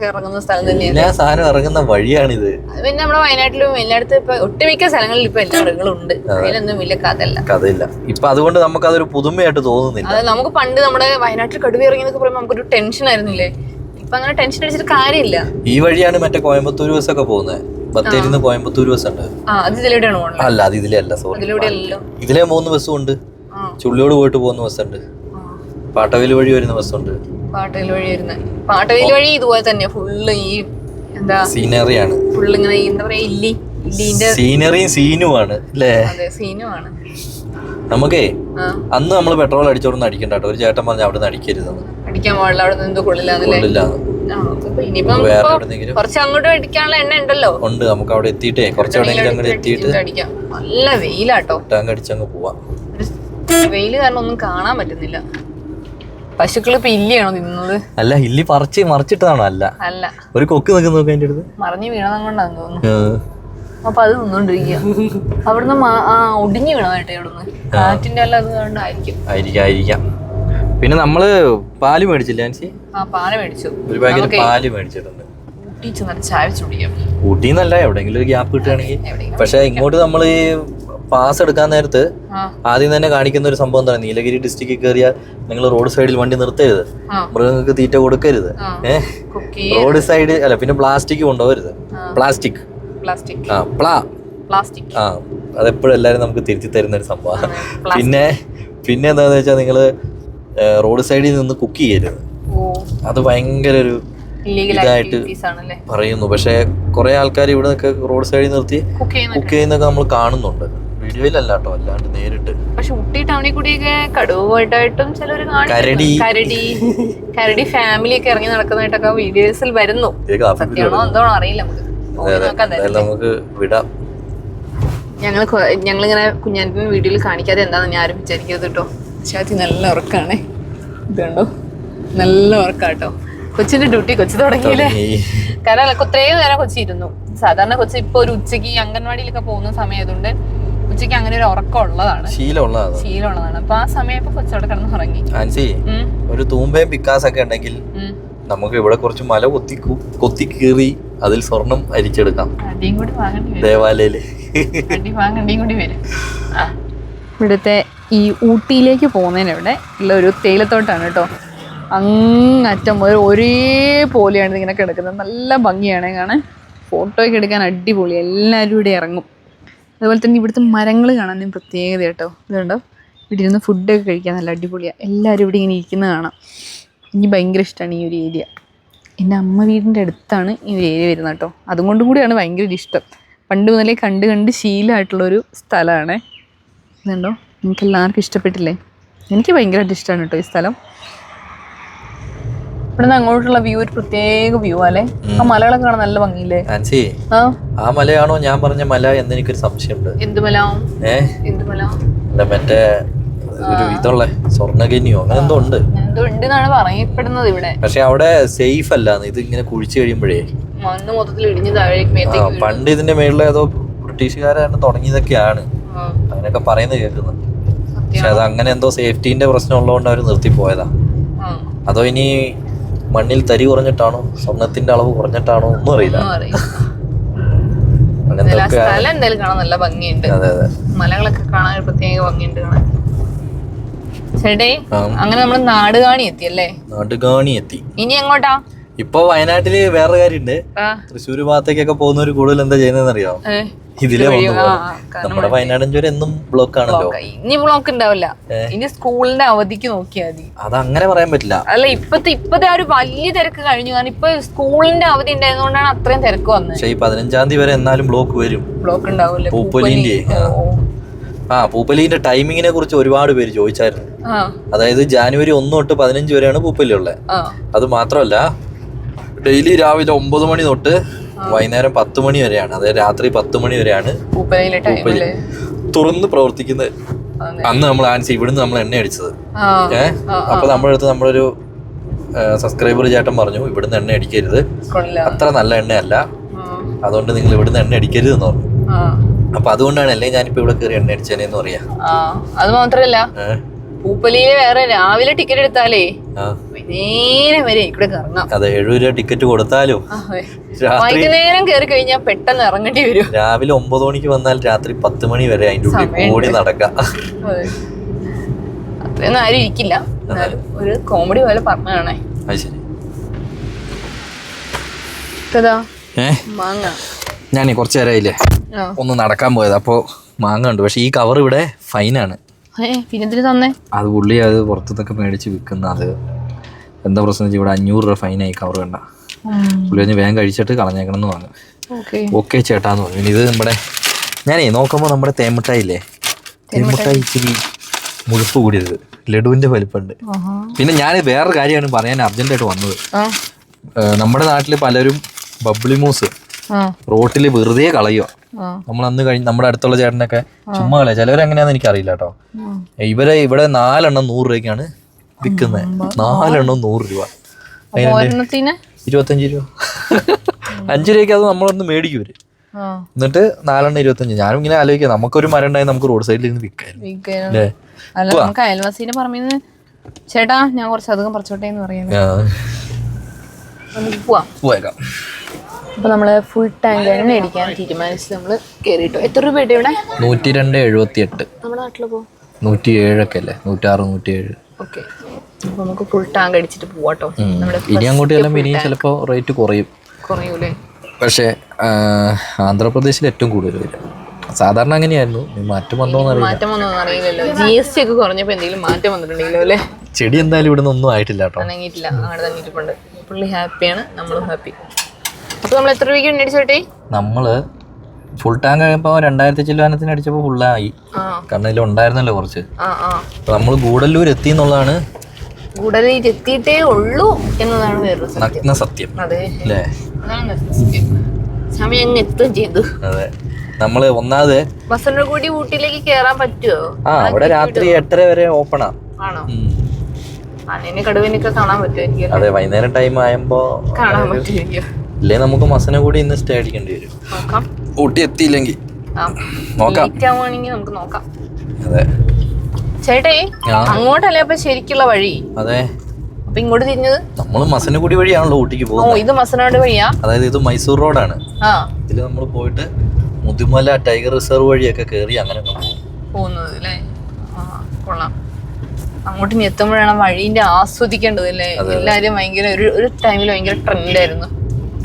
ഇറങ്ങുന്ന സ്ഥലം തന്നെയാണ്. എല്ലാ സാധനം ഇറങ്ങുന്ന വഴിയാണിത്. പിന്നെ നമ്മുടെ വയനാട്ടിലും എല്ലായിടത്തും ഇപ്പൊ ഒട്ടുമിക്ക സ്ഥലങ്ങളിൽ ഇപ്പൊ എല്ലാ മൃഗങ്ങളും ഉണ്ട്. അതിലൊന്നും വലിയ കഥയില്ല ഇപ്പൊ. അതുകൊണ്ട് നമുക്ക് അതൊരു പുതുമയായിട്ട് തോന്നുന്നില്ല. അത് നമുക്ക് പണ്ട് നമ്മുടെ വയനാട്ടിൽ കടുവ ഇറങ്ങിയെന്നൊക്കെ പറയുമ്പോൾ നമുക്കൊരു ടെൻഷൻ ആയിരുന്നില്ലേ? ഇപ്പൊ അങ്ങനെ ടെൻഷൻ അടിച്ചിട്ട് കാര്യമില്ല. ഈ വഴിയാണ് മറ്റേ കോയമ്പത്തൂർ ബസ് ഒക്കെ പോകുന്നത്. ബത്തേരിന്ന് കോയമ്പത്തൂർ ബസ് ഉണ്ട്. അത് ഇതിലൂടെയാണ് പോകുന്നത്? അല്ല, അത് ഇതിലേ അല്ല, സോറി. ഇതിലേ 3 ബസ്സും ഉണ്ട്. ചുള്ളിയോട് പോയിട്ട് പോകുന്ന ബസ്സുണ്ട്, പാട്ടവേലി വഴി വരുന്ന ബസ്സുണ്ട്. പാട്ടവേലി വഴി ഇതുപോലെ തന്നെ ഫുള്ള് ഈ എന്താ സീനറിയാണ്. ഫുള്ള് ഇങ്ങനെ എന്താ പറയാ, ഇല്ലിന്റെ സീനറിയും സീനുമാണ് അല്ലേ? അതെ, സീനുമാണ്. നമുക്കേ അന്ന് നമ്മള് പെട്രോൾ അടിച്ചോടൊന്നും അടിക്കണ്ട കേട്ടോ. ഒരു ചേട്ടൻ പറഞ്ഞ അവിടെ നിന്ന് അടിക്കരുതെന്ന്. അടിക്കാൻ പാടില്ല, അവിടെ നിന്ന് കൊള്ളില്ലാന്നല്ലേ? കുറച്ച് അങ്ങോട്ട് അടിക്കാനുള്ള എണ്ണ ഉണ്ടല്ലോ. ഉണ്ട്, നമുക്ക് അവിടെ എത്തിയിട്ടേ കുറച്ച് അങ്ങോട്ട് എത്തിയിട്ട് അടിക്കാം. നല്ല വെയിലാട്ടോ, അടിച്ചങ്ങ് പോവാം. വെയില് കാരണം ഒന്നും കാണാൻ പറ്റുന്നില്ല. പശുക്കള് ഇപ്പൊ ഇല്ലിയാണോ തിന്നുന്നത്? അല്ല, ഇല്ലി മറിച്ചിട്ടതാണോ? അല്ല, ഒരു കൊക്ക് നിൽക്കുന്ന നോക്കി അതിന്റെ അടുത്ത് മറിഞ്ഞു വീണതും കൊണ്ടാന്ന് തോന്നുന്നു. അപ്പൊ അത് തിന്നോണ്ടിരിക്കുക. അവിടുന്ന് ഒടിഞ്ഞു വീണതായിട്ടെ അവിടുന്ന് കാറ്റിന്റെ എല്ലാം ആയിരിക്കാം. പിന്നെ നമ്മള് പാല് മേടിച്ചില്ല ആൻസി? പാല് മേടിച്ചു, ഒരു പാക്കറ്റ് പാല് മേടിച്ചിട്ടുണ്ട്. ഊട്ടിന്നല്ല, എവിടെയെങ്കിലും ഒരു ഗ്യാപ്പ് കിട്ടുകയാണെങ്കിൽ. പക്ഷെ ഇങ്ങോട്ട് നമ്മൾ ഈ പാസ് എടുക്കാൻ നേരത്ത് ആദ്യം തന്നെ കാണിക്കുന്ന ഒരു സംഭവം എന്താണ്, നീലഗിരി ഡിസ്ട്രിക്റ്റിൽ കയറിയാൽ നിങ്ങൾ റോഡ് സൈഡിൽ വണ്ടി നിർത്തരുത്, മൃഗങ്ങൾക്ക് തീറ്റ കൊടുക്കരുത്, റോഡ് സൈഡ് അല്ല, പിന്നെ പ്ലാസ്റ്റിക് കൊണ്ടുപോകരുത്. പ്ലാസ്റ്റിക് അതെപ്പോഴും എല്ലാരും നമുക്ക് തിരിച്ചു തരുന്ന ഒരു സംഭവമാണ്. പിന്നെ എന്താന്ന് വെച്ചാൽ നിങ്ങള് റോഡ് സൈഡിൽ നിന്ന് കുക്ക് ചെയ്യരുത്. അത് ഭയങ്കര ഒരു ഇതായിട്ട് പറയുന്നു. പക്ഷെ കുറെ ആൾക്കാർ ഇവിടെ നിന്നൊക്കെ റോഡ് സൈഡിൽ നിർത്തി കുക്ക് ചെയ്യുന്നൊക്കെ നമ്മൾ കാണുന്നുണ്ട്. വീഡിയോയിലല്ല കേട്ടോ, അല്ലാണ്ട് നേരിട്ട്. പക്ഷെ ഊട്ടി ടൗണിൽ കൂടിയൊക്കെ കടുവായിട്ടായിട്ടും ചിലര് കരടി ഫാമിലി ഒക്കെ ഇറങ്ങി നടക്കുന്നതായിട്ടൊക്കെ വീഡിയോസിൽ വരുന്നു. സത്യമാണോ എന്തോ അറിയില്ല, നമുക്ക് വിടാം. ഞങ്ങളിങ്ങനെ കുഞ്ഞാൻ്റെ വീഡിയോയിൽ കാണിക്കാതെ എന്താണെന്ന് ഞാൻ ആരും വിചാരിക്കരുത് കേട്ടോ. ശാത്തി നല്ല ഉറക്കാണേ, ഇതുണ്ടോ, നല്ല ഉറക്കാട്ടോ. കൊച്ചിന്റെ ഡ്യൂട്ടി കൊച്ചു തുടങ്ങിയില്ലേ? കാരണം അത്രയും നേരം കൊച്ചിരുന്നു. സാധാരണ കൊച്ചി ഇപ്പൊ ഒരു ഉച്ചക്ക് അംഗൻവാടിയിലൊക്കെ പോകുന്ന സമയത്തുകൊണ്ട് ഉച്ചക്ക് അങ്ങനെ ഒരു ഉറക്കം ഉള്ളതാണ്, ശീലമുള്ളതാണ്. അപ്പൊ ആ സമയം ഇപ്പൊ കൊച്ചോടെ കിടന്ന് ഉറങ്ങി. ഒരു തൂമ്പയും പിക്കാസൊക്കെ ഉണ്ടെങ്കിൽ നമുക്ക് ഇവിടെ കുറച്ച് മല കൊത്തി കീറി അതിൽ സ്വർണം അരിച്ചെടുക്കാം. അടിയും കൂടി വാങ്ങേണ്ടി ദേവാലയില് കൂടി വരും. ഇവിടുത്തെ ഈ ഊട്ടിയിലേക്ക് പോകുന്നതിന് ഇവിടെ ഉള്ള ഒരു തേയിലത്തോട്ടാണ് കേട്ടോ. അങ്ങറ്റം ഒരേപോലെയാണ് ഇങ്ങനെ കിടക്കുന്നത്. നല്ല ഭംഗിയാണ് കാണാൻ, ഫോട്ടോയൊക്കെ എടുക്കാൻ അടിപൊളി. എല്ലാവരും ഇവിടെ ഇറങ്ങും. അതുപോലെ തന്നെ ഇവിടുത്തെ മരങ്ങൾ കാണാൻ പ്രത്യേകത കേട്ടോ. ഇതുണ്ടോ, ഇവിടെ ഇരുന്ന് ഫുഡൊക്കെ കഴിക്കാൻ നല്ല അടിപൊളിയാണ്. എല്ലാവരും ഇവിടെ ഇങ്ങനെ ഇരിക്കുന്നത് കാണാം. എനിക്ക് ഭയങ്കര ഇഷ്ടമാണ് ഈ ഒരു ഏരിയ. എൻ്റെ അമ്മ വീടിൻ്റെ അടുത്താണ് ഈ ഒരു ഏരിയ വരുന്നത് കേട്ടോ. അതുകൊണ്ടും കൂടിയാണ് ഭയങ്കര ഇഷ്ടം. പണ്ട് മുതലേ കണ്ട് ശീലമായിട്ടുള്ളൊരു സ്ഥലമാണ്. ഇതുണ്ടോ, നിങ്ങൾക്ക് എല്ലാവർക്കും ഇഷ്ടപ്പെട്ടില്ലേ? എനിക്ക് ഭയങ്കരമായിട്ട് ഇഷ്ടമാണ് കേട്ടോ ഈ സ്ഥലം. ഇവിടെ നിന്ന് അങ്ങോട്ടുള്ള വ്യൂ ഒരു പ്രത്യേക വ്യൂ അല്ലേ? ആ മലകളൊക്കെ കാണാൻ നല്ല ഭംഗിയില്ലേ? ആ മലയാണോ ഞാൻ പറഞ്ഞ മല എന്ന് എനിക്കൊരു സംശയമുണ്ട്. എന്ത് മല? മറ്റേ ഒരു ഇതുള്ള സ്വർണ്ണഖനിയോ അങ്ങനെ എന്തോ ഉണ്ട് എന്നാണ് പറയപ്പെടുന്നത് ഇവിടെ. പക്ഷെ അവിടെ സേഫ് അല്ല. ഇത് ഇങ്ങനെ കുഴിച്ചു കഴിയുമ്പോഴേ മണ്ണ് മൊത്തത്തിൽ ഇടിഞ്ഞ് താഴേക്ക്. പണ്ട് ഇതിന്റെ മേളിൽ ഏതോ ബ്രിട്ടീഷുകാരാണ് തുടങ്ങിയതൊക്കെയാണ് അങ്ങനെയൊക്കെ പറയുന്നത് കേൾക്കുന്നത്. പക്ഷെ അത് അങ്ങനെ എന്തോ സേഫ്റ്റീന്റെ പ്രശ്നം ഉള്ളതുകൊണ്ട് അവർ നിർത്തിപ്പോയതാ. അതോ ഇനി മണ്ണിൽ തരി കുറഞ്ഞിട്ടാണോ സ്വർണത്തിന്റെ അളവ് കുറഞ്ഞിട്ടാണോ ഒന്നും അറിയില്ല. എന്തായാലും കാണാൻ നല്ല ഭംഗിയുണ്ട്. മലകളൊക്കെ കാണാൻ ഒരു പ്രത്യേക ഭംഗിയുണ്ട് കാണാൻ. ചേട്ടേ, അങ്ങനെ നമ്മള് നാടുകാണി എത്തി അല്ലേ? നാടുകാണി എത്തി. ഇനി എങ്ങോട്ടാ? ഇപ്പൊ വയനാട്ടില് വേറെ കാര്യമുണ്ട്. തൃശ്ശൂര് ഭാഗത്തേക്കൊക്കെ പോകുന്നവർ കൂടുതൽ എന്താ ചെയ്യുന്നതെന്ന് അറിയാമോ? ഇതിലെ വന്നു നമ്മുടെ വയനാടൻ ചുരം എന്നും ബ്ലോക്ക് ആണല്ലോ. ഇനി ബ്ലോക്ക് ഉണ്ടാവില്ല, ഇനി സ്കൂളിന്റെ അവധിക്ക് നോക്കിയാൽ മതി. അത് അങ്ങനെ പറയാൻ പറ്റില്ല. അല്ല ഇപ്പത്തെ ആ ഒരു വലിയ തിരക്ക് കഴിഞ്ഞു. കാരണം ഇപ്പൊ സ്കൂളിന്റെ അവധി ഉണ്ടായതുകൊണ്ടാണ് അത്രയും തിരക്ക് വന്നത്. പക്ഷെ ഈ 15-ാം തീയതി വരെ എന്നാലും ബ്ലോക്ക് വരും. ബ്ലോക്ക് ഉണ്ടാവില്ല. പൂപ്പലിന്റെ ടൈമിങ്ങിനെ കുറിച്ച് ഒരുപാട് പേര് ചോദിച്ചായിരുന്നു. അതായത് ജാനുവരി 1 തൊട്ട് 15 വരെയാണ് പൂപ്പലി ഉള്ളത്. അത് മാത്രമല്ല ഡെയിലി രാവിലെ 9 മണി തൊട്ട് വൈകുന്നേരം 10 മണി വരെയാണ്, അതായത് രാത്രി 10 മണി വരെയാണ് പൂപ്പലി തുറന്ന് പ്രവർത്തിക്കുന്നത്. അന്ന് നമ്മൾ ഇവിടുന്ന് നമ്മൾ എണ്ണ അടിച്ചത്. അപ്പൊ നമ്മുടെ അടുത്ത് നമ്മളൊരു സബ്സ്ക്രൈബർ ചേട്ടൻ പറഞ്ഞു ഇവിടുന്ന് എണ്ണ അടിക്കരുത്, അത്ര നല്ല എണ്ണയല്ല, അതുകൊണ്ട് നിങ്ങൾ ഇവിടുന്ന് എണ്ണ അടിക്കരുത് എന്ന് പറഞ്ഞു. അപ്പൊ അതുകൊണ്ടാണ് അല്ലെങ്കിൽ ഞാനിപ്പോ ഇവിടെ കയറി എണ്ണ അടിച്ചേനെന്ന് പറയാ. അത് മാത്രല്ല പൂപ്പലിയില് വേറെ രാവിലെ ടിക്കറ്റ് എടുത്താലേ വൈകുന്നേരം വരെ ഇവിടെ കറങ്ങാം. അതെ, 70 രൂപ ടിക്കറ്റ് കൊടുത്താലും വൈകുന്നേരം കയറി കഴിഞ്ഞാൽ പെട്ടെന്ന് ഇറങ്ങേണ്ടി വരും. രാവിലെ 9 മണിക്ക് വന്നാൽ രാത്രി 10 മണി വരെ അതിന്റെ ഉള്ളിൽ ഓടി നടക്കാം. അത്രയൊന്നും ആരും ഇരിക്കില്ല, ഒരു കോമഡി പോലെ പറഞ്ഞാണേ. അത് ശരി. മാങ്ങ ഞാനേ കുറച്ചു നേരമായില്ലേ ഒന്ന് നടക്കാൻ പോയത്, അപ്പോ മാങ്ങ ഉണ്ട്. പക്ഷെ ഈ കവർ ഇവിടെ ഫൈനാണ്. പിന്നെ തന്നെ അത് പുള്ളി അത് പുറത്തുനിന്നൊക്കെ മേടിച്ച് വിൽക്കുന്ന. അത് എന്താ പ്രശ്നം വെച്ചാൽ ഇവിടെ 500 രൂപ ഫൈനായി കവർ കണ്ട. പുള്ളി പറഞ്ഞ് വേഗം കഴിച്ചിട്ട് കളഞ്ഞേക്കണം എന്ന് പറഞ്ഞു. ഓക്കെ ചേട്ടാന്ന് പറഞ്ഞു. ഇത് നമ്മുടെ ഞാനേ നോക്കുമ്പോൾ നമ്മുടെ തേമിഠായില്ലേ, തേമിഠായി ഇച്ചിരി മുഴുപ്പ് കൂടിയത്, ലഡുവിന്റെ വലിപ്പമുണ്ട്. പിന്നെ ഞാൻ വേറൊരു കാര്യമാണ് പറയാൻ അർജന്റായിട്ട് വന്നത്. നമ്മുടെ നാട്ടില് പലരും ബബ്ലി മൂസ് റോട്ടില് വെറുതെ കളയുക. നമ്മളന്ന് നമ്മുടെ അടുത്തുള്ള ചേട്ടനൊക്കെ ചുമ്മാ കളയാ. ചിലവരെങ്ങനെയാന്ന് എനിക്കറിയില്ല കേട്ടോ. ഇവിടെ 4 എണ്ണം 100 രൂപയ്ക്കാണ് വിൽക്കുന്നത്. 4 എണ്ണം 100 രൂപ, 25 രൂപ, 5 രൂപയ്ക്ക് അത് നമ്മളൊന്ന് മേടിക്കും ഇവര്. എന്നിട്ട് 4 എണ്ണം 25. ഞാനും ഇങ്ങനെ ആലോചിക്കാം, നമുക്കൊരു മരം ഉണ്ടായി നമുക്ക് റോഡ് സൈഡിൽ ഇരുന്ന് വിൽക്കായിരുന്നു. അയൽവാസിന്റെ പറമ്പിന്ന് ചേട്ടാ ഞാൻ കുറച്ചധികം പറിച്ചോട്ടെ എന്ന് പറയാം. പോയേക്കാം. അപ്പൊ നമ്മള് ഫുൾ ടാങ്ക് എണ്ണ അടിക്കാൻ തീരുമാനിച്ചു. നമ്മള് കേറിട്ടോ. എത്ര രൂപ ഇവിടെ? 102.78. നമ്മുടെ നാട്ടില് പോ 107 ഒക്കെ അല്ലേ, 106, 107. ഓക്കെ, അപ്പൊ നമുക്ക് ഫുൾ ടാങ്ക് അടിച്ചിട്ട് പോവാട്ടോ. ഇനി അങ്ങോട്ട് ചെല്ലുമ്പോൾ ഇനിയും ചിലപ്പോ റേറ്റ് കുറയൂലേ. പക്ഷെ ആന്ധ്രാപ്രദേശിൽ ഏറ്റവും കൂടുതൽ വരും. സാധാരണ അങ്ങനെയായിരുന്നു, മാറ്റം വന്നോന്ന് അറിയില്ലല്ലോ. GST ഒക്കെ കുറഞ്ഞപ്പോ എന്തെങ്കിലും മാറ്റം വന്നിട്ടുണ്ടെങ്കിലോ അല്ലേ? ചെടി എന്തായാലും ഇവിടെ ഒന്നും ആയിട്ടില്ല കേട്ടോ, അനങ്ങിയിട്ടില്ല. അവിടെ തന്നെ ഇരിപ്പുണ്ട്. പുള്ളി ഹാപ്പിയാണ്, നമ്മളും ഹാപ്പി. അപ്പൊ നമ്മൾ എത്ര രൂപയ്ക്ക് അടിച്ചോട്ടെ? നമ്മള് ഫുൾ ടാങ്ക് കഴിയുമ്പോ 2000 ചില്ലുവാനത്തിന് അടിച്ചപ്പോ ഫുള്ളായി. കാരണം ഇതിൽ ഉണ്ടായിരുന്നല്ലോ കുറച്ച്. അപ്പൊ നമ്മള് ഗൂഡല്ലൂർ എത്തി എന്നുള്ളതാണ്, ഗൂഡല്ലൂർ എത്തിയിട്ടേ ഉള്ളൂ എന്നതാണ് വേറൊരു നഗ്ന സത്യം അല്ലേ? സമയം അങ്ങ് എത്തുകയും ചെയ്തു. അതെ, നമ്മള് ഒന്നാമത് ബസന്നഗുഡി ഊട്ടിയിലേക്ക് കേറാൻ പറ്റുമോ? അവിടെ രാത്രി 8:30 വരെ ഓപ്പണാ. ആണോ? ആനേനെ കടുവനൊക്കെ കാണാൻ പറ്റുമായിരിക്കും. അതെ, വൈകുന്നേരം ടൈം ആയപ്പോ കാണാൻ പറ്റുമായിരിക്കും. ഇല്ലേ നമുക്ക് മസനഗുഡി ഇന്ന് സ്റ്റേ അടിക്കേണ്ടി വരും. ഊട്ടി എത്തിയില്ലെങ്കിൽ നോക്കാം. നമുക്ക് നോക്കാം. അതെ ചേട്ടേ, അങ്ങോട്ടല്ലേ അപ്പൊ ശരിക്കുള്ള വഴി? അതെ. അപ്പൊ ഇങ്ങോട്ട് തിരിഞ്ഞത് നമ്മള് മസനഗുഡി വഴിയാണല്ലോ ഊട്ടിക്ക് പോകുന്നത്. ഇത് മസനഗുഡി വഴിയാ? അതായത് ഇത് മൈസൂർ റോഡാണ്. ഇതില് നമ്മൾ പോയിട്ട് മുതുമല ടൈഗർ റിസർവ് വഴിയൊക്കെ കേറി അങ്ങനെ പോകുന്നത് അല്ലേ? കൊള്ളാം. അങ്ങോട്ട് ഇനി എത്തുമ്പോഴാണ് വഴീന്റെ ആസ്വദിക്കേണ്ടത് അല്ലേ? എല്ലാരും ഭയങ്കര ഒരു ടൈമിൽ ഭയങ്കര ട്രെൻഡായിരുന്നു.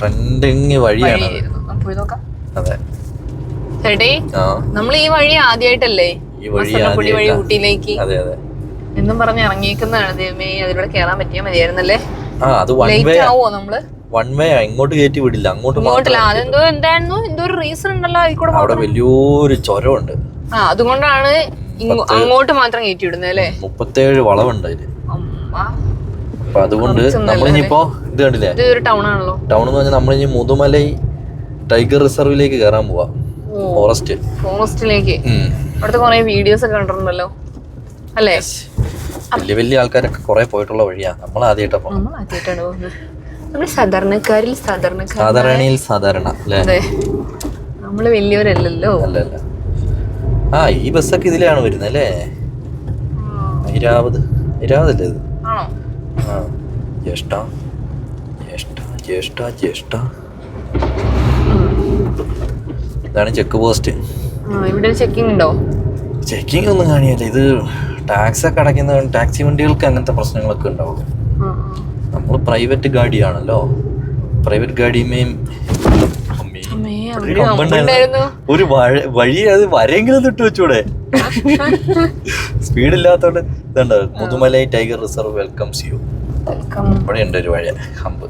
ട്രെൻഡിങ് വഴിയാണ്. പോയി നോക്കാം. അതെ ചേട്ടേ, നമ്മൾ ഈ വഴി ആദ്യമായിട്ടല്ലേ മസനഗുഡി വഴി ഊട്ടിയിലേക്ക് എന്നും പറഞ്ഞ് ഇറങ്ങിയേക്കുന്നതാണ്. ദൈവമേ, അതിലൂടെ കേറാൻ പറ്റിയാ മതിയായിരുന്നല്ലേ? ലേറ്റ് ആവോ നമ്മള്? വൺ വേ, ഇങ്ങോട്ട് കയറ്റി വിടില്ല, അങ്ങോട്ടില്ല. അതെന്തോ എന്തായിരുന്നു, എന്തോ ഒരു റീസൺ ഉണ്ടല്ലോ. അവിടെ വലിയൊരു ചുരമുണ്ട്. അതുകൊണ്ടാണ് അങ്ങോട്ട് മാത്രം കയറ്റി വിടുന്നത് അല്ലേ? 37 വളവുണ്ട് അതില്. അപ്പൊ അതുകൊണ്ട് നമ്മളിപ്പോ ഇത് കണ്ടില്ലേ, ഇതൊരു ടൗൺ ആണല്ലോ. ടൗൺ എന്ന് പറഞ്ഞാൽ നമ്മളിനി മുതുമലൈ ടൈഗർ റിസർവിലേക്ക് കയറാൻ പോവാ. ഫോറസ്റ്റിലേക്ക്. അവിടുത്തെ കുറെ വീഡിയോസ് ഒക്കെ കണ്ടിട്ടുണ്ടല്ലോ അല്ലേ? വലിയ ആൾക്കാരൊക്കെ കുറെ പോയിട്ടുള്ള വഴിയാ. നമ്മൾ ആദ്യമായിട്ടാണ് പോകുന്നത്. നമ്മൾ സാധാരണക്കാരിൽ സാധാരണ അല്ലേ? നമ്മള് വലിയവരല്ലല്ലോ. അല്ലല്ല. ഈ ബസ്സൊക്കെ ഇതിലാണ് വരുന്നത് അല്ലേ? ഐരാവതല്ലേ ഇത്? ജ്യേഷ്ഠ. ഇതാണ് ചെക്ക് പോസ്റ്റ്. ഇവിടെ ചെക്കിംഗ് ഉണ്ടോ? ചെക്കിംഗ് ഒന്നും കാണിയല്ല. ഇത് ടാക്സ് ഒക്കെ അടയ്ക്കുന്ന ടാക്സി വണ്ടികൾക്ക് അങ്ങനത്തെ പ്രശ്നങ്ങളൊക്കെ ഉണ്ടാവും. നമ്മൾ നമ്മൾ പ്രൈവറ്റ് ഗാഡിയാണല്ലോ. പ്രൈവറ്റ് ഗാഡിമേയും ഒരു വഴി അത് വരെങ്കിലും ഇട്ട് വെച്ചൂടെ? സ്പീഡില്ലാത്തോണ്ട് ഇതുണ്ട്. Mudumalai tiger reserve welcomes U. ഇവിടെ ഉണ്ട് ഒരു വഴി ഹമ്പ്.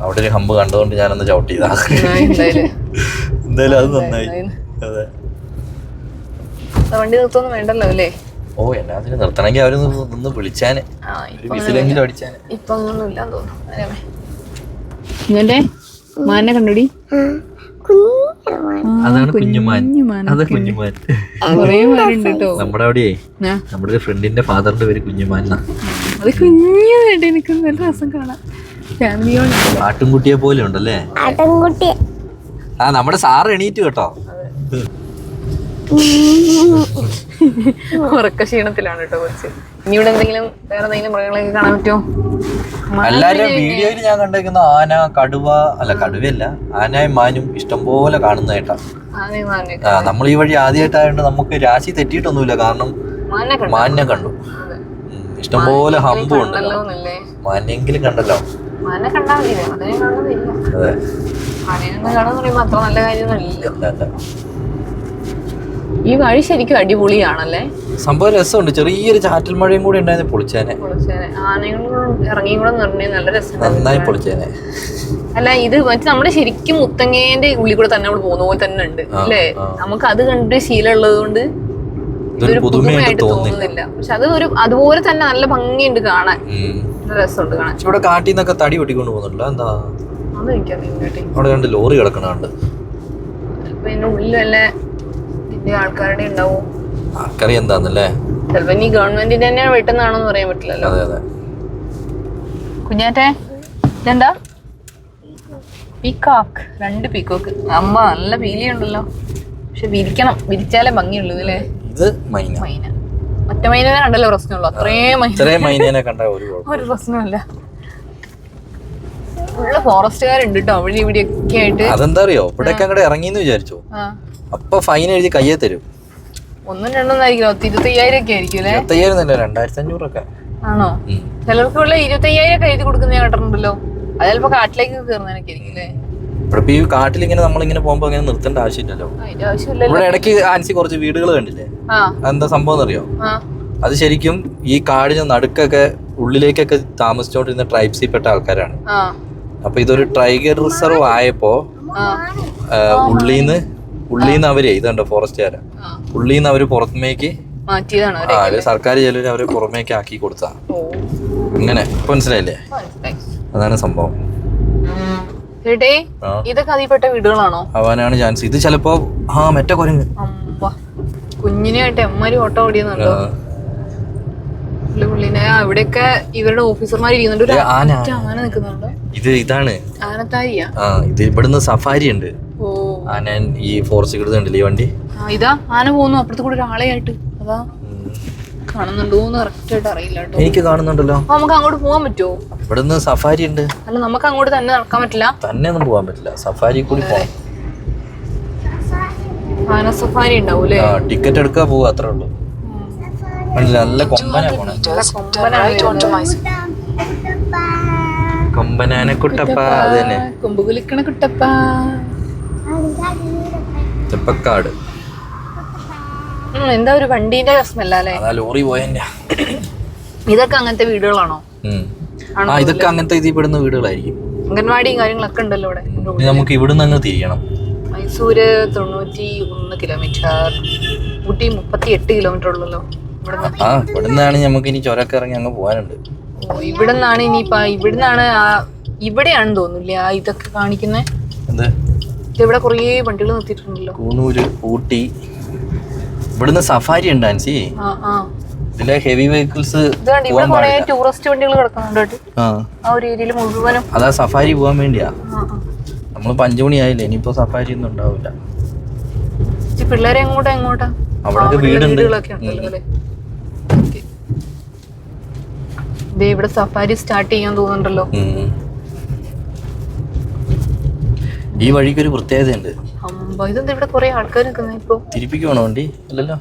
അവിടെ ഒരു ഹമ്പ് കണ്ടുകൊണ്ട് ഞാനൊന്ന് ചവിട്ടി ചെയ്താ. എന്തായാലും അത് നന്നായി. അതെ, വണ്ടി നിർത്തുന്നു വേണ്ടല്ലോ അല്ലേ? ഓ, എന്നാ അതിന് നിർത്തണമെങ്കിൽ അവര് നിന്ന് വിളിച്ചാന്, ഒരു വിസിലെങ്കിലും അടിച്ചാന്. ഇപ്പൊ അങ്ങനൊന്നും ഇല്ലാന്ന് തോന്നുന്നു. എന്റെ മാനെ കണ്ടുടി, അതാണ് കുഞ്ഞുമാൻ. അത് കുഞ്ഞുമാൻ. നമ്മുടെ അവിടെ നമ്മുടെ ഒരു ഫ്രണ്ടിന്റെ ഫാദറിന്റെ പേര് കുഞ്ഞുമാൻ. അത് കുഞ്ഞായിട്ട് എനിക്ക് നല്ല രസം കാണാം. ആട്ടുംകുട്ടിയെ പോലെ ഉണ്ടല്ലേ? ആ, നമ്മുടെ സാറ് എണീറ്റ് കേട്ടോ. ഉറക്ക ക്ഷീണത്തിലാണ് കേട്ടോ കുറച്ച്. ഇനി ഇവിടെ എന്തെങ്കിലും വേറെ എന്തെങ്കിലും മൃഗങ്ങളൊക്കെ കാണാൻ പറ്റുമോ? എല്ലാരും വീഡിയോയിൽ ഞാൻ കണ്ടേക്കുന്ന ആന, കടുവ, അല്ല കടുവയല്ല, ആനയും മാനും ഇഷ്ടംപോലെ കാണുന്നതായിട്ടാ. നമ്മൾ ഈ വഴി ആദ്യമായിട്ടായതുകൊണ്ട് നമുക്ക് രാശി തെറ്റിയിട്ടൊന്നുമില്ല. കാരണം മാനിനെ കണ്ടു, ഇഷ്ടംപോലെ ഹമ്പും ഉണ്ടല്ലോ. മാനെങ്കിലും കണ്ടല്ലോ. അതെ, ഈ വഴി ശരിക്കും അടിപൊളിയാണല്ലേ? സംഭവം രസമുണ്ട്. ചെറിയൊരു ചാറ്റൽ മഴയും കൂടി ഉണ്ടായിരുന്നു. പൊളിച്ചേനെ. ഇറങ്ങിയും കൂടെ നല്ല രസം, നന്നായി പൊളിച്ചേനെ. അല്ല, ഇത് മറ്റേ നമ്മുടെ ശരിക്കും മുത്തങ്ങേന്റെ ഉള്ളിൽ കൂടെ തന്നെ നമ്മൾ പോകുന്ന പോലെ തന്നെ ഉണ്ട് അല്ലേ? നമുക്ക് അത് കണ്ടിട്ട് ശീലമുള്ളത് കൊണ്ട് ഇതൊരു പുതുമയായിട്ട് തോന്നുന്നില്ല. പക്ഷെ അത് ഒരു അതുപോലെ തന്നെ നല്ല ഭംഗിയുണ്ട് കാണാൻ, രസമുണ്ട് കാണാൻ. ഇവിടെ കാട്ടിൽ നിന്നൊക്കെ തടി വെട്ടിക്കൊണ്ട് പോകുന്നുണ്ടല്ലോ, എന്താ? അവിടെ രണ്ട് ലോറി കിടക്കണുണ്ട്. ഇതിന്റെ ഉള്ളിൽ വല്ല ആൾക്കാരുടെ ഉണ്ടാവും. ആൾക്കാരെ എന്താന്നല്ലേ? ചിലപ്പോ ഈ ഗവൺമെന്റിന്റെ തന്നെ വെട്ടുന്നാണോന്ന് പറയാൻ പറ്റില്ലല്ലോ. അതെ അതെ. കുഞ്ഞാറ്റെ, ഇതെന്താ? പീക്കോക്ക്. 2 പീക്കോക്ക്. അമ്മ നല്ല പീലിയുണ്ടല്ലോ. പക്ഷെ വിരിക്കണം, വിരിച്ചാലേ ഭംഗിയുള്ളൂ അല്ലേ? ഇത് മൈന. മറ്റേ മൈനനെ കണ്ടല്ലോ പ്രശ്നമുള്ളൂ. അത്രയും മൈനേനെ കണ്ട ഒരു പ്രശ്നമല്ല. ഉള്ള ഫോറസ്റ്റുകാരുണ്ട് കേട്ടോ അവിടെ ഇവിടെയൊക്കെ ആയിട്ട്. അതെന്താ അറിയോ? ഇവിടെയൊക്കെ അങ്ങോട്ട് ഇറങ്ങിന്ന് വിചാരിച്ചോ, അപ്പൊ ഫൈൻ എഴുതി കയ്യെ തരും. 1-2 ആയിരിക്കും. 25,000 ഒക്കെ ആയിരിക്കും അല്ലേ? 25,000 2500 ഒക്കെ ആണോ? ചിലർക്ക് ഉള്ള 25,000 ഒക്കെ എഴുതി കൊടുക്കുന്ന ഞാൻ കേട്ടിട്ടുണ്ടല്ലോ. അത് ചിലപ്പോ കാട്ടിലേക്ക് കയറുന്നതിനൊക്കെ ആയിരിക്കും അല്ലേ? ഇവിടെ ഈ കാട്ടിലിങ്ങനെ നമ്മളിങ്ങനെ പോകുമ്പോ അങ്ങനെ നിർത്തേണ്ട ആവശ്യമില്ലല്ലോ. അതിന്റെ ആവശ്യമില്ലല്ലോ. ഇവിടെ ഇടയ്ക്ക് ആൻസി കുറച്ച് വീടുകൾ കണ്ടില്ലേ? അതെന്താ സംഭവം എന്നറിയോ? അത് ശരിക്കും ഈ കാടിന് നടുക്കൊക്കെ ഉള്ളിലേക്കൊക്കെ താമസിച്ചോണ്ടിരുന്ന ട്രൈബ്സിൽപ്പെട്ട ആൾക്കാരാണ്. അപ്പൊ ഇതൊരു ടൈഗർ റിസർവ് ആയപ്പോ ഉള്ളീന്ന് അവരെ ഇതുണ്ടോ ഫോറസ്റ്റുകാരാ, ഉള്ളീന്ന് അവര് പുറമേക്ക് സർക്കാർ ജയിലിൽ അവരെ പുറമേക്ക് ആക്കി കൊടുത്താ. അങ്ങനെ മനസ്സിലായില്ലേ? അതാണ് സംഭവം. ഇതൊക്കെ അതിൽപ്പെട്ട വീടുകളാണോ? അവനാണ് ചാൻസ്. ഇത് ചിലപ്പോ മറ്റേ കുരങ്ങ് കുഞ്ഞിനായിട്ട് എമ്മാരി ഓട്ടോ ഓടിയുന്നുണ്ടോ? ഇവിടെയൊക്കെ ഇവരുടെ ഓഫീസർമാർ ഇരിക്കുന്നുണ്ട്. ആന നിൽക്കുന്നുണ്ടോ? ഇതാണ് ആനത്താരിയാ. ഇത് ഇവിടുന്ന് സഫാരി ഉണ്ട്. ആന ഈ ഫോറസ്റ്റ് കിടന്നുണ്ടല്ലേ ഈ വണ്ടി. ഇതാ ആന പോകുന്നു അപ്പുറത്ത് കൂടെ ഒരാളെയായിട്ട്. അതാ കാണുന്നുണ്ടോന്ന് കറക്റ്റ് ആയിട്ട് അറിയില്ല കേട്ടോ. എനിക്ക് കാണുന്നുണ്ടല്ലോ. നമുക്ക് അങ്ങോട്ട് പോകാൻ പറ്റുമോ? ഇവിടുന്ന് സഫാരി ഉണ്ട്. അല്ല, നമുക്ക് അങ്ങോട്ട് തന്നെ നടക്കാൻ പറ്റില്ല. തന്നെ ഒന്നും പോകാൻ പറ്റില്ല, സഫാരി കൂടി പോകാം. ആന സഫാരി ഉണ്ടാവൂലേ? ടിക്കറ്റ് എടുക്കാ പോവാ, അത്രേ ഉള്ളൂ. നല്ല കൊമ്പനാ പോണേ. കൊമ്പനാനെ കുട്ടപ്പ. അത് തന്നെ, കൊമ്പ് കുലിക്കണ കുട്ടപ്പ. ചെപ്പക്കാട്. എന്താ ഒരു വണ്ടീന്റെ സ്മെല്ലേ? ലോറി പോയതിന്റെ. ഇതൊക്കെ അങ്ങനത്തെ വീടുകളാണോ? ഇതൊക്കെ അങ്ങനത്തെ ഇതിൽ പെടുന്ന വീടുകളായിരിക്കും. അംഗൻവാടിയും കാര്യങ്ങളൊക്കെ ഉണ്ടല്ലോ ഇവിടെ. നമുക്ക് ഇവിടുന്ന് അങ്ങ് തിരിയണം. മൈസൂര് 91 കിലോമീറ്റർ, ഊട്ടി 38 കിലോമീറ്റർ ഉള്ളല്ലോ. ഇവിടുന്നാണ് നമുക്ക് ഇനി ചുരക്ക് ഇറങ്ങി അങ്ങ് പോകാനുണ്ട്. ഇവിടുന്നാണ് ഇനിയിപ്പോ ഇവിടെയാണെന്ന് തോന്നുന്നില്ല ഇതൊക്കെ കാണിക്കുന്നത്. ഇവിടെ കുറേ വണ്ടികൾ നിർത്തിയിട്ടുണ്ടല്ലോ. കൂനൂര്, ഊട്ടി. ഇവിടുന്ന് സഫാരി ഉണ്ട് ആൻസി. ഇതിലെ ഹെവി വെഹിക്കിൾസ് ടൂറിസ്റ്റ് വണ്ടികൾ കിടക്കുന്നുണ്ട് ആ ഒരു ഏരിയയിൽ മുഴുവനും. അതാ സഫാരി പോകാൻ വേണ്ടിയാ. നമ്മളിപ്പോ 5 മണിയായില്ലേ, ഇനിയിപ്പോ സഫാരി ഒന്നും ഉണ്ടാവില്ല. പിള്ളേരെ എങ്ങോട്ടാ? അവിടെ വീടുണ്ട്. ഇവിടെ സഫാരി സ്റ്റാർട്ട് ചെയ്യാൻ തോന്നുന്നുണ്ടല്ലോ. ഈ വഴിക്ക് ഒരു പ്രത്യേകതയുണ്ട്. ഇതെന്താ ഇവിടെ കുറെ ആൾക്കാർ നിൽക്കുന്നത്? ഇപ്പൊ തിരിപ്പിക്കുവാണോ വണ്ടി? അല്ലല്ലോ,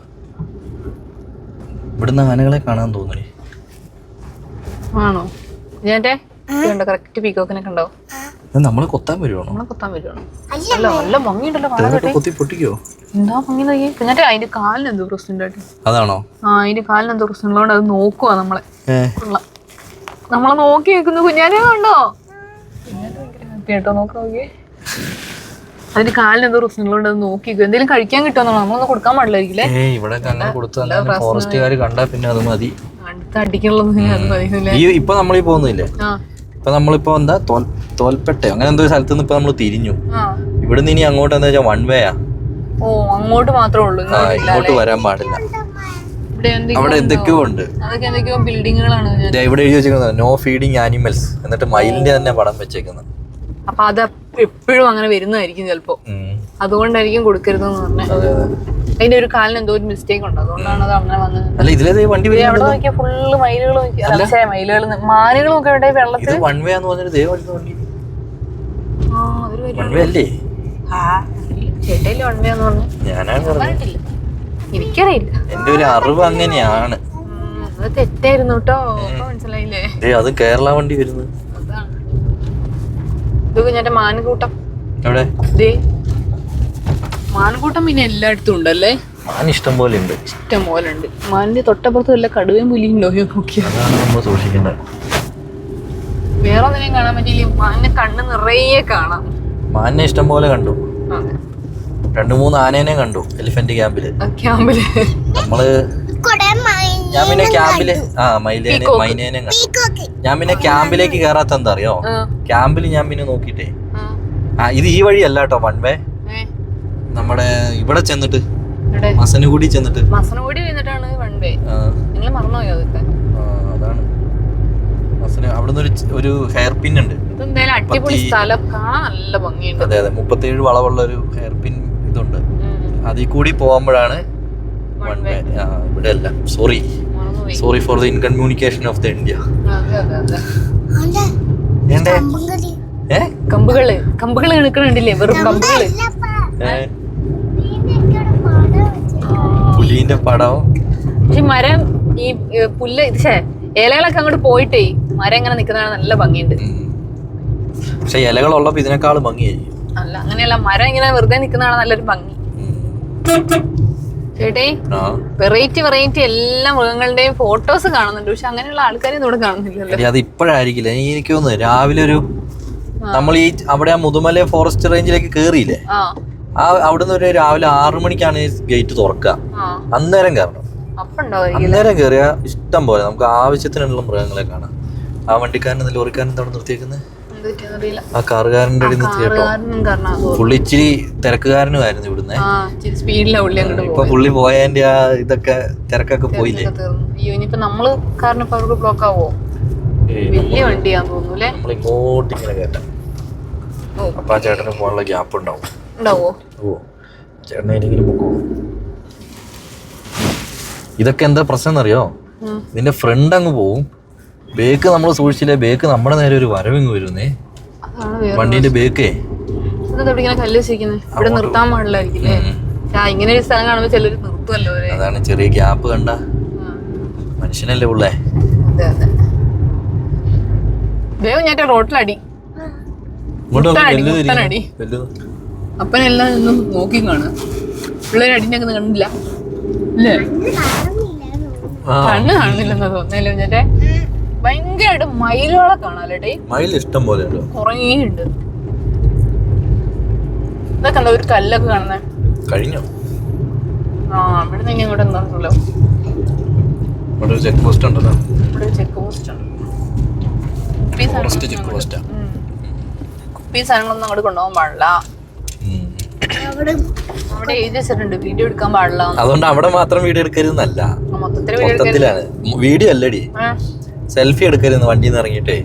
ഇവിടുന്ന് ആനകളെ കാണാൻ തോന്നുന്നു. ആണോ? ഞാന്റെ കണ്ടോ കറക്റ്റ് പീക്കോക്കിനെ കണ്ടോ? നമ്മള് കൊത്താൻ വരുവാണോ? നമ്മളെ കൊത്താൻ വരുവാണോ? അല്ല നല്ല ഭംഗിയുണ്ടല്ലോ കാണാൻ. കൊത്തി പൊട്ടിക്കോ? എന്താ ഭംഗി നോക്കി. പിന്നെ അതിന്റെ കാലിന് എന്തോ പ്രശ്നമുണ്ടായിട്ട്. അതാണോ? അതിന്റെ കാലിന് എന്തോ പ്രശ്നമുള്ളതുകൊണ്ട് അത് നോക്കുവാ നമ്മളെ. നമ്മളെ നോക്കി വെക്കുന്നു. കുഞ്ഞാനെ കണ്ടോ? കേട്ടോ നോക്കി നോക്കിയേ. അതിന്റെ കാലിന് എന്തോ പ്രശ്നമുള്ളതുകൊണ്ട് അത് നോക്കി എന്തെങ്കിലും കഴിക്കാൻ കിട്ടുമെന്നാണോ? നമ്മളൊന്നും കൊടുക്കാൻ പാടില്ലായിരിക്കില്ലേ? ഇവിടെ ഫോറസ്റ്റുകാർ കണ്ടാ പിന്നെ അത് മതി. അടുത്തടിക്കുള്ള ഇപ്പൊ നമ്മളീ പോകുന്നില്ലേ? ഇപ്പൊ നമ്മളിപ്പോ എന്താ തോൽപ്പെട്ടെ അങ്ങനെ എന്തോ സ്ഥലത്ത് നിന്ന് ഇപ്പൊ നമ്മള് തിരിഞ്ഞു. ഇവിടുന്ന് ഇനി അങ്ങോട്ട് എന്താ വെച്ചാൽ വൺ വേ ആ. ഓ അങ്ങോട്ട് മാത്രമേ ഉള്ളൂ, ഇങ്ങോട്ട് വരാൻ പാടില്ല. അവിടെ എന്തൊക്കെയോ ഉണ്ട്. ബിൽഡിങ്ങുകളാണ് ഇവിടെ എഴുതി വെച്ചേക്കുന്നത് നോ ഫീഡിങ് ആനിമൽസ്, എന്നിട്ട് മയിലിന്റെ തന്നെ പടം വെച്ചേക്കുന്നത്. അപ്പൊ അത് എപ്പോഴും അങ്ങനെ വരുന്നതായിരിക്കും ചിലപ്പോ, അതുകൊണ്ടായിരിക്കും കൊടുക്കരുതെന്ന് പറഞ്ഞത്. അതിന്റെ ഒരു കാലിന് എന്തോ ഒരു മിസ്റ്റേക്ക് ഉണ്ട്, അതുകൊണ്ടാണ് അത് അങ്ങനെ വന്നത്. അവിടെ നോക്കിയാൽ ഫുള്ള് മയിലുകൾ, മയിലുകൾ മാനുകളും ഒക്കെ ഇവിടെ വെള്ളത്തിൽ. ചേട്ടയില് വൺ വേ എന്ന് പറഞ്ഞു. എനിക്കറിയില്ല, എന്റെ ഒരു അറിവ് അങ്ങനെയാണ്. അത് തെറ്റായിരുന്നു കേട്ടോ, മനസ്സിലായില്ലേ? അത് കേരള വണ്ടി വരുന്നത്. ഇത് കുഞ്ഞാന്റെ മാൻകൂട്ടം. എവിടെ? മാൻകൂട്ടം പിന്നെ എല്ലായിടത്തും ഉണ്ടല്ലേ? മാൻ ഇഷ്ടം പോലെ ഉണ്ട്, ഇഷ്ടം പോലെ ഉണ്ട്. മാനിന്റെ തൊട്ടപ്പുറത്ത് വല്ല കടുവയും പുലിയും ഉണ്ടോ നോക്കിയാൽ നമ്മൾ സൂക്ഷിക്കേണ്ടത്. വേറെ ഒന്നിനെയും കാണാൻ പറ്റിയില്ല, മാനിനെ കണ്ണ് നിറയെ കാണാം. മാനിനെ ഇഷ്ടം പോലെ കണ്ടു, 2-3 ആനേനെ കണ്ടു എലിഫന്റ് ക്യാമ്പില്. നമ്മള് ഞാൻ പിന്നെ ക്യാമ്പില് മൈനേനെ കണ്ടു. ഞാൻ പിന്നെ ക്യാമ്പിലേക്ക് കേറാത്ത എന്താ അറിയോ? ക്യാമ്പില് ഞാൻ പിന്നെ നോക്കിട്ടേ, ഇത് ഈ വഴിയല്ല കേട്ടോ വൺ വേ. നമ്മുടെ ഇവിടെ ചെന്നിട്ട് മസനഗുഡി ചെന്നിട്ട് അതാണ് അവിടുന്ന് ഒരു ഹെയർ പിൻ ഉണ്ട്. അതെ അതെ, 37 വളവുള്ള ഒരു ഹെയർ പിൻ ഇതുണ്ട്. അതിൽ കൂടി പോകുമ്പോഴാണ് വൺ വേ. ഇവിടെ അല്ല, sorry for the inconvenience of the India. കമ്പുകള് കിടക്കണില്ലേ, വെറും കമ്പുകള്. പുലിന്റെ പടവും. പക്ഷെ മരം ഈ പുല്ല് ഇലകളൊക്കെ അങ്ങോട്ട് പോയിട്ടേ മരം ഇങ്ങനെ നിക്കുന്നതാണ് നല്ല ഭംഗിയുണ്ട്. പക്ഷെ ഇലകളുള്ളപ്പോ ഇതിനേക്കാളും ഭംഗിയായിരിക്കും. അല്ല അങ്ങനെയല്ല, മരം ഇങ്ങനെ വെറുതെ നിക്കുന്നതാണ് നല്ലൊരു ഭംഗി. ചേട്ടേ വെറൈറ്റി എല്ലാ മൃഗങ്ങളുടെയും ഫോട്ടോസ് കാണുന്നുണ്ട്, പക്ഷെ അങ്ങനെയുള്ള ആൾക്കാരെ ഇവിടെ കാണുന്നില്ലല്ലോ. അത് ഇപ്പോഴായിരിക്കില്ല, എനിക്ക് തോന്നുന്നു രാവിലെ ഒരു നമ്മൾ ഈ അവിടെ മുതുമല ഫോറസ്റ്റ് റേഞ്ചിലേക്ക് കേറിയില്ലേ, അവിടുന്ന് ഒരു രാവിലെ 6 മണിക്കാണ് ഗേറ്റ് തുറക്കുക. അന്നേരം കയറണം. അന്നേരം കയറിയ ഇഷ്ടം പോലെ നമുക്ക് ആവശ്യത്തിനുള്ള മൃഗങ്ങളെ കാണാം. ആ വണ്ടിക്കാരൻ ലോറിക്കാരൻ അവിടെ നിർത്തിയേക്കുന്നത്, ആ കാറുകാരന്റെ അടി നിർത്തിയേട്ടോ. പുള്ളി ഇച്ചിരി തിരക്കുകാരനുമായിരുന്നു ഇവിടുന്ന്. ഇപ്പൊ പുള്ളി പോയതിന്റെ ആ ഇതൊക്കെ തിരക്കൊക്കെ പോയില്ലേ. നമ്മള് ബ്ലോക്ക് ആവോ? വലിയ വണ്ടിയാന്ന് തോന്നുന്നു. നമ്മൾ ഇങ്ങോട്ട് ഇങ്ങനെ കേട്ടാ അപ്പൊ ആ ചേട്ടന് പോകാനുള്ള ഗ്യാപ്പ് ഉണ്ടാവും. ഓ ചേട്ടനെ ഏതെങ്കിലും പോകോ? ഇതൊക്കെ എന്താ പ്രശ്നം എന്നറിയോ? ഇതിന്റെ ഫ്രണ്ട് അങ്ങ് പോവും, ബേക്ക് നമ്മൾ സൂക്ഷിച്ചില്ലേ, ബേക്ക് നമ്മുടെ നേരെ ഒരു വരവിങ് വരുന്നേ. വണ്ടീന്റെ ബേക്കേ ഇവിടെ നിർത്താൻ പാടില്ലായിരിക്കില്ലേ? ഇങ്ങനെ ഒരു സ്ഥലം കാണുമ്പോ ചിലര് നിർത്തുമല്ലോ. അതാണ്, ചെറിയ ഗ്യാപ്പ് കണ്ട മനുഷ്യനല്ലേ ഉള്ളേ. റോട്ടിലടി അപ്പനെല്ലാം ഒന്നും നോക്കി കാണുക. പിള്ളേർ അടിന്റെ ഒക്കെ കണ്ടില്ല അല്ലേ? കണ്ണ് കാണുന്നില്ലെന്നാ തോന്നല്ലേ ചേട്ടേ? ഭയങ്കരമായിട്ട് മയിലുകളെ കാണാല്ലേ? മയിൽ ഇഷ്ടം പോലെ കുറേ ഉണ്ട്. ഇതൊക്കെ എന്താ ഒരു കല്ലൊക്കെ കാണുന്നേ? കഴിഞ്ഞോ? ഇവിടെ നിന്ന് ഇങ്ങോട്ട് എന്താണല്ലോ, ഇവിടെ ഒരു ചെക്ക് പോസ്റ്റ് ഉണ്ടല്ലോ. ഇവിടെ ഒരു ചെക്ക് പോസ്റ്റ് ഉണ്ട്. കുപ്പി സാധനങ്ങളൊന്നും അങ്ങോട്ട് കൊണ്ടുപോകാൻ പാടില്ല. അവിടെ എഴുതി വെച്ചിട്ടുണ്ട് വീഡിയോ എടുക്കാൻ പാടില്ല. അതുകൊണ്ട് അവിടെ മാത്രം വീഡിയോ എടുക്കരുതെന്നല്ല, മൊത്തത്തിലാണ്. വീഡിയോ അല്ലടി, സെൽഫി എടുക്കരുത് വണ്ടിയിൽ നിന്ന് ഇറങ്ങിയിട്ടേ.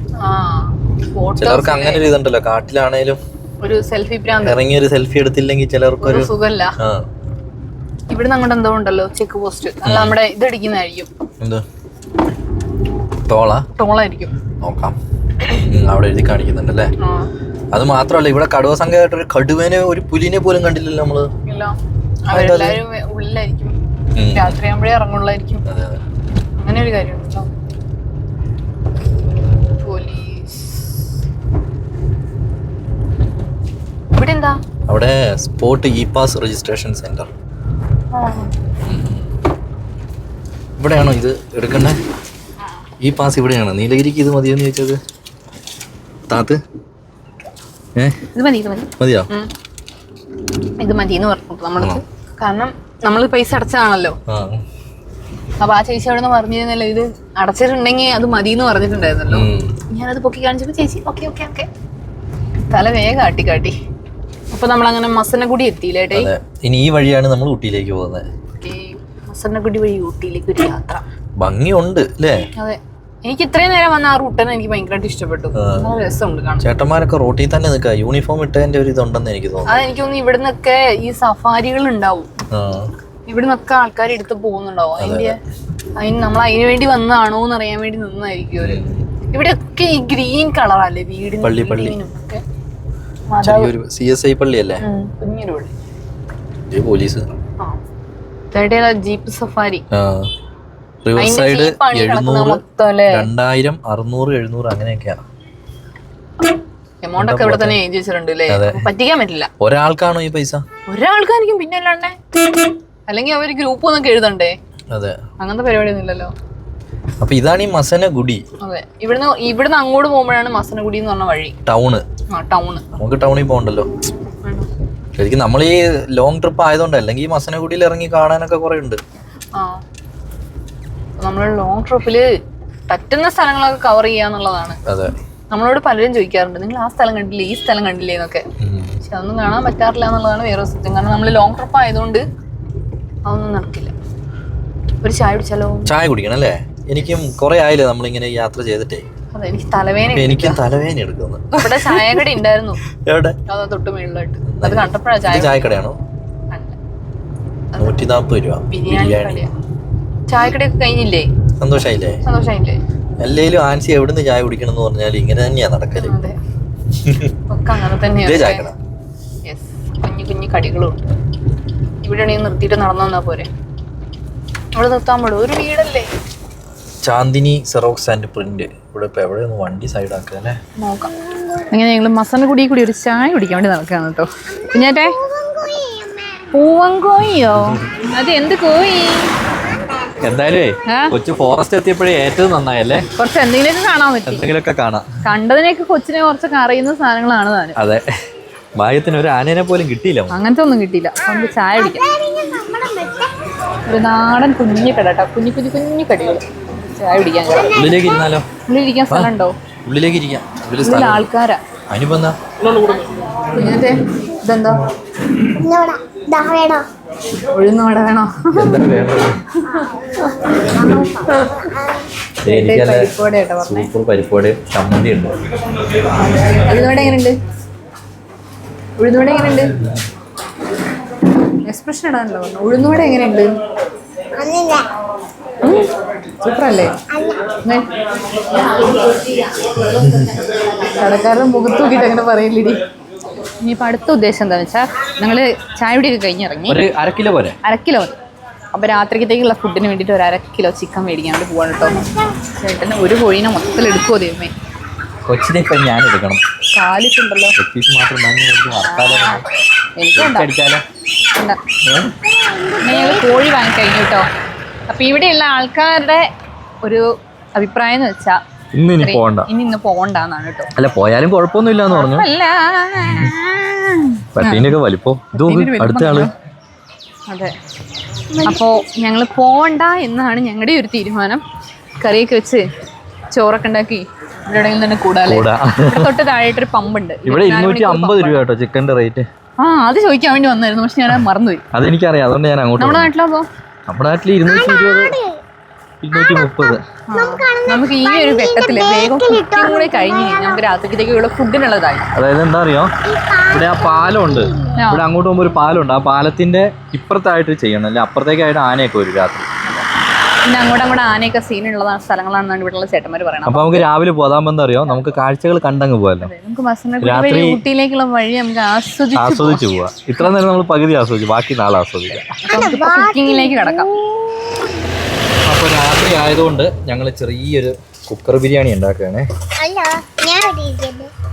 ചിലർക്ക് അങ്ങനെ ഒരു ഇതുണ്ടല്ലോ, കാട്ടിലാണേലും ഒരു സെൽഫി ഇറങ്ങി ഒരു സെൽഫി എടുത്തില്ലെങ്കിൽ ചിലർക്കൊരു സുഖമല്ല. ഇവിടുന്ന് അങ്ങോട്ട് എന്തോ ഉണ്ടല്ലോ ചെക്ക് പോസ്റ്റ്, അല്ല നമ്മുടെ ഇത് അടിക്കുന്നതായിരിക്കും. എന്ത് ടോളായിരിക്കും, നോക്കാം. അവിടെ എഴുതി കാണിക്കുന്നുണ്ടല്ലേ. അത് മാത്രമല്ല, ഇവിടെ കടുവ സംഘമായിട്ട് ഒരു കടുവേനെ ഒരു പുലിനെ പോലും കണ്ടില്ലല്ലോ നമ്മള്. അവരെല്ലാരും ഉള്ളിലായിരിക്കും, രാത്രിയാകുമ്പോഴേ ഇറങ്ങുള്ളായിരിക്കും. അങ്ങനെ ഒരു കാര്യമുണ്ടല്ലോ. പോലീസ് അവിടെ spot e pass registration centre. ഇവിടെയാണോ ഇത് എടുക്കണ്ടേ? ഈ പാസ് ഇവിടെയാണോ? നീലഗിരിക്ക് ഇത് മതിയെന്ന് ചോദിച്ചത് താത്ത്. മതിയോ? ഇത് മതിയെന്ന് പറഞ്ഞു നമ്മൾക്ക്. കാരണം നമ്മൾ പൈസ അടച്ചതാണല്ലോ. അപ്പൊ ആ ചേച്ചി അവിടെ നിന്ന് പറഞ്ഞിരുന്നല്ലോ ഇത് അടച്ചിട്ടുണ്ടെങ്കിൽ അത് മതിയെന്ന് പറഞ്ഞിട്ടുണ്ടായിരുന്നല്ലോ. ഞാനത് പൊക്കി കാണിച്ചപ്പോ ചേച്ചി ഓക്കെ ഓക്കെ ഓക്കെ തല വേഗം കാട്ടി. അപ്പൊ നമ്മളങ്ങനെ മസനഗുഡി എത്തിയില്ലേട്ടേ. ഇനി ഈ വഴിയാണ് നമ്മൾ ഊട്ടിയിലേക്ക് പോകുന്നത്. മസനഗുഡി വഴി ഊട്ടിയിലേക്ക് ഒരു യാത്ര. ഭംഗിയുണ്ട് അല്ലേ? അതെ, എനിക്ക് ഇത്രയും നേരം വന്ന ആ റൂട്ടിനെ എനിക്ക് ഭയങ്കരമായിട്ട് ഇഷ്ടപ്പെട്ടു. നല്ല രസമുണ്ട് കാണാൻ. ചേട്ടന്മാരൊക്കെ റോട്ടിൽ തന്നെ നിൽക്കുക. യൂണിഫോം ഇട്ടതിന്റെ ഒരു ഇതുണ്ടെന്ന് എനിക്ക് തോന്നുന്നു. അതെനിക്ക് തോന്നുന്നു ഇവിടുന്നൊക്കെ ഈ സഫാരികൾ ഉണ്ടാവും. ഇവിടുന്നൊക്കെ ആൾക്കാർ എടുത്ത് പോകുന്നുണ്ടാവും. നമ്മൾ അതിന് വേണ്ടി വന്നതാണോ എന്ന് അറിയാൻ വേണ്ടി നിന്നായിരിക്കും അവര്. ഇവിടെയൊക്കെ ഈ ഗ്രീൻ കളറല്ലേ വീടിനും ഒക്കെ. CSI പള്ളിയല്ലേ? കുഞ്ഞൊരു പള്ളി. Police jeep safari. River side 700, 2000, 600, 700 അങ്ങനെയൊക്കെയാണ്. എമൗണ്ട് ഒക്കെ ഇവിടെ തന്നെ എഴുതി വെച്ചിട്ടുണ്ട് അല്ലേ? പറ്റിക്കാൻ പറ്റില്ല. ഒരാൾക്കാണോ ഈ പൈസ? ഒരാൾക്കായിരിക്കും, പിന്നെ അല്ലാണ്ടേ. അല്ലെങ്കിൽ അവര് ഗ്രൂപ്പ് ഒന്നൊക്കെ എഴുതണ്ടേ? അതെ, അങ്ങനത്തെ പരിപാടിയൊന്നും ഇല്ലല്ലോ. അപ്പൊ ഇതാണ് ഈ മസനഗുഡി. അതെ, ഇവിടുന്ന് അങ്ങോട്ട് പോകുമ്പോഴാണ് മസനഗുഡി എന്ന് പറഞ്ഞ വഴി. ടൗണ്. നമുക്ക് ടൗണിൽ പോകണ്ടല്ലോ ശരിക്കും. നമ്മൾ ഈ ലോങ് ട്രിപ്പ് ആയതുകൊണ്ട്, അല്ലെങ്കിൽ ഈ മസനഗുഡിയിൽ ഇറങ്ങി കാണാനൊക്കെ കുറെ ഉണ്ട്. നമ്മൾ ലോങ് ട്രിപ്പില് പറ്റുന്ന സ്ഥലങ്ങളൊക്കെ കവർ ചെയ്യാന്നുള്ളതാണ്. അതെ, നമ്മളോട് പലരും ചോദിക്കാറുണ്ട് നിങ്ങൾ ആ സ്ഥലം കണ്ടില്ലേ ഈ സ്ഥലം കണ്ടില്ലേ എന്നൊക്കെ. പക്ഷെ അതൊന്നും കാണാൻ പറ്റാറില്ല എന്നുള്ളതാണ് വേറെ സത്യം. കാരണം നമ്മൾ ലോങ് ട്രിപ്പ് ആയതുകൊണ്ട് അതൊന്നും നടക്കില്ല. ഒരു ചായ കുടിച്ചാലോ? ചായ കുടിക്കണം അല്ലേ? എനിക്കും കുറെ ആയില്ലേ നമ്മളിങ്ങനെ യാത്ര ചെയ്തിട്ടേ. അതെ, എനിക്ക് തലവേദന എടുക്കുന്നു. ഇവിടെ ചായക്കട ഉണ്ടായിരുന്നു. എവിടെ? തൊട്ട് മേളിലായിട്ട്. അത് കണ്ടപ്പോഴാണ് ചായക്കടയാണോ? 140 രൂപ ബിരിയാണി. ചായക്കടയൊക്കെ കഴിഞ്ഞില്ലേ? സന്തോഷായില്ലേ? അല്ലേലും ആൻസി എവിടുന്ന് ചായ കുടിക്കണം എന്ന് പറഞ്ഞാൽ ഇങ്ങനെ തന്നെയാ നടക്കല്. ഒക്കെ അങ്ങനെ തന്നെയാണ്. കുഞ്ഞു കുഞ്ഞു കടികളും ഉണ്ട്. ഇവിടെ നിർത്തിയിട്ട് നടന്നു വന്നാ പോരെ? ഇവിടെ നിർത്താൻ പാടും, ഒരു വീടല്ലേ. Chandini xerox and print. ഇവിടെ ഇപ്പൊ എവിടെയൊന്ന് വണ്ടി സൈഡ് ആക്കല്ലേ? നോക്കാം. അങ്ങനെ ഞങ്ങൾ മസനഗുഡി കൂടി ഒരു ചായ കുടിക്കാൻ വേണ്ടി നടക്കാണ് കേട്ടോ. കുഞ്ഞാറ്റെ, പൂവങ്കോയിയോ? അത് എന്ത് കോയി? എന്തായാലും കൊച്ചു ഫോറസ്റ്റ് എത്തിയപ്പോഴേ ഏറ്റവും നന്നായല്ലേ? കുറച്ച് എന്തെങ്കിലുമൊക്കെ കാണാൻ പറ്റും. എന്തെങ്കിലുമൊക്കെ കാണാം. കണ്ടതിനൊക്കെ കൊച്ചിനെ കുറച്ചൊക്കെ അറിയുന്ന സാധനങ്ങളാണ് താനും. അതെ, ഭാഗ്യത്തിന് ഒരു ആനേനെ പോലും കിട്ടിയില്ല. അങ്ങനത്തെ ഒന്നും കിട്ടിയില്ല. നമുക്ക് ചായ കുടിക്കാം. ഒരു നാടൻ കുഞ്ഞു കട കേട്ടോ, കുഞ്ഞു കുഞ്ഞു കുഞ്ഞു കടികൾ. ചായ കുടിക്കാൻ. ഉള്ളിലേക്ക് ഇരുന്നാലോ? ഉള്ളിലിരിക്കാൻ സ്ഥലം ഉണ്ടോ? ഉള്ളിലേക്ക് ഇരിക്കാം. ആൾക്കാരാ. അതിനിപ്പോ എന്താ? ഇതെന്താ? ഉഴുന്നോടെ വേണോ? സൂപ്പർ പരിപ്പോടെ ചമ്മന്തി ഉണ്ട്. ഉഴുന്നോടെ എങ്ങനെയുണ്ട്? ഉഴുന്നോടെ എങ്ങനെയുണ്ട്? എക്സ്പ്രഷൻ ഇടാനല്ലോ പറഞ്ഞു. ഉഴുന്നോടെ എങ്ങനെയുണ്ട്? സൂപ്പറല്ലേ? കടക്കാരുടെ മുഖത്ത് നോക്കിയിട്ട് അങ്ങനെ പറയില്ലേടി. ഇനിയിപ്പോൾ അടുത്ത ഉദ്ദേശം എന്താണെന്ന് വെച്ചാൽ ഞങ്ങൾ ചായ കുടിയൊക്കെ കഴിഞ്ഞിറങ്ങി. 1/2 കിലോ പോരെ? 1/2 കിലോ മതി. അപ്പോൾ രാത്രിക്കത്തേക്കുള്ള ഫുഡിന് വേണ്ടിയിട്ട് 1/2 കിലോ ചിക്കൻ മേടിക്കാൻ വേണ്ടി പോകാൻ കേട്ടോ. ചേട്ടന് ഒരു കോഴീനെ മൊത്തത്തിൽ എടുക്കുമോ ദൈവമേ? കൊച്ചിനെ ഇപ്പം ഞാൻ എടുക്കണം. കാലിട്ടുണ്ടല്ലോ. ഞങ്ങൾ കോഴി വാങ്ങിക്കഴിഞ്ഞു കേട്ടോ. അപ്പം ഇവിടെയുള്ള ആൾക്കാരുടെ ഒരു അഭിപ്രായം എന്ന് വെച്ചാൽ ഇന്ന് പോകണ്ടെന്നാണ് കേട്ടോ. അല്ല, പോയാലും കുഴപ്പമൊന്നുമില്ല എന്ന് പറഞ്ഞു. പട്ടീൻ്റെയൊക്കെ വലിപ്പോ അടുത്ത ആള്. അതെ, അപ്പോൾ ഞങ്ങൾ പോകണ്ട എന്നാണ് ഞങ്ങളുടെ ഒരു തീരുമാനം. കറിയൊക്കെ വെച്ച് ചോറൊക്കെ ഉണ്ടാക്കി ഇവിടെ തന്നെ കൂടാതെ തൊട്ട് താഴെയായിട്ടൊരു പമ്പുണ്ട്. ഇവിടെ 250 രൂപ കേട്ടോ ചിക്കൻ്റെ റേറ്റ്. അത് ചോദിക്കാൻ വേണ്ടി വന്നായിരുന്നു, പക്ഷെ ഞാൻ മറന്നുപോയി. അതെനിക്കറിയാം, അതുകൊണ്ട് ഞാൻ അങ്ങോട്ട്. നമ്മുടെ നാട്ടിലാപ്പോ? നമ്മുടെ നാട്ടിൽ 220, 230. നമുക്ക് ഈ ഒരു വെട്ടത്തില് വേഗം കുക്കിംഗ് കൂടെ കഴിഞ്ഞ് നമുക്ക് രാത്രിക്കത്തേക്കുള്ള ഫുഡിനുള്ളതായി. അതായത് എന്താ അറിയോ, ഇവിടെ ആ പാലമുണ്ട്. ഇവിടെ അങ്ങോട്ട് പോകുമ്പോൾ ഒരു പാലമുണ്ട്. ആ പാലത്തിന്റെ ഇപ്പുറത്തായിട്ട് ചെയ്യണം, അല്ലെ അപ്പുറത്തേക്കായിട്ട് ആനയൊക്കെ വരും രാത്രി. പിന്നെ അങ്ങോട്ട് ആനയൊക്കെ സീനുള്ള സ്ഥലങ്ങളാണെന്നാണ് ഇവിടെയുള്ള ചേട്ടന്മാർ പറയുന്നത്. അപ്പൊ നമുക്ക് രാവിലെ പോകാൻ എന്താ അറിയോ, നമുക്ക് കാഴ്ചകൾ കണ്ടങ്ങ് പോകാമല്ലോ. നമുക്ക് ഊട്ടിയിലേക്കുള്ള വഴി നമുക്ക് ആസ്വദിച്ചു പോവാം. ഇത്ര നേരം നമ്മൾ പകുതി ആസ്വദിച്ചു, ബാക്കി നാളെ ആസ്വദിക്കാം. കുക്കിങ്ങിലേക്ക് കിടക്കാം. അപ്പോൾ രാത്രി ആയതുകൊണ്ട് ഞങ്ങൾ ചെറിയൊരു കുക്കർ ബിരിയാണി ഉണ്ടാക്കുകയാണേ.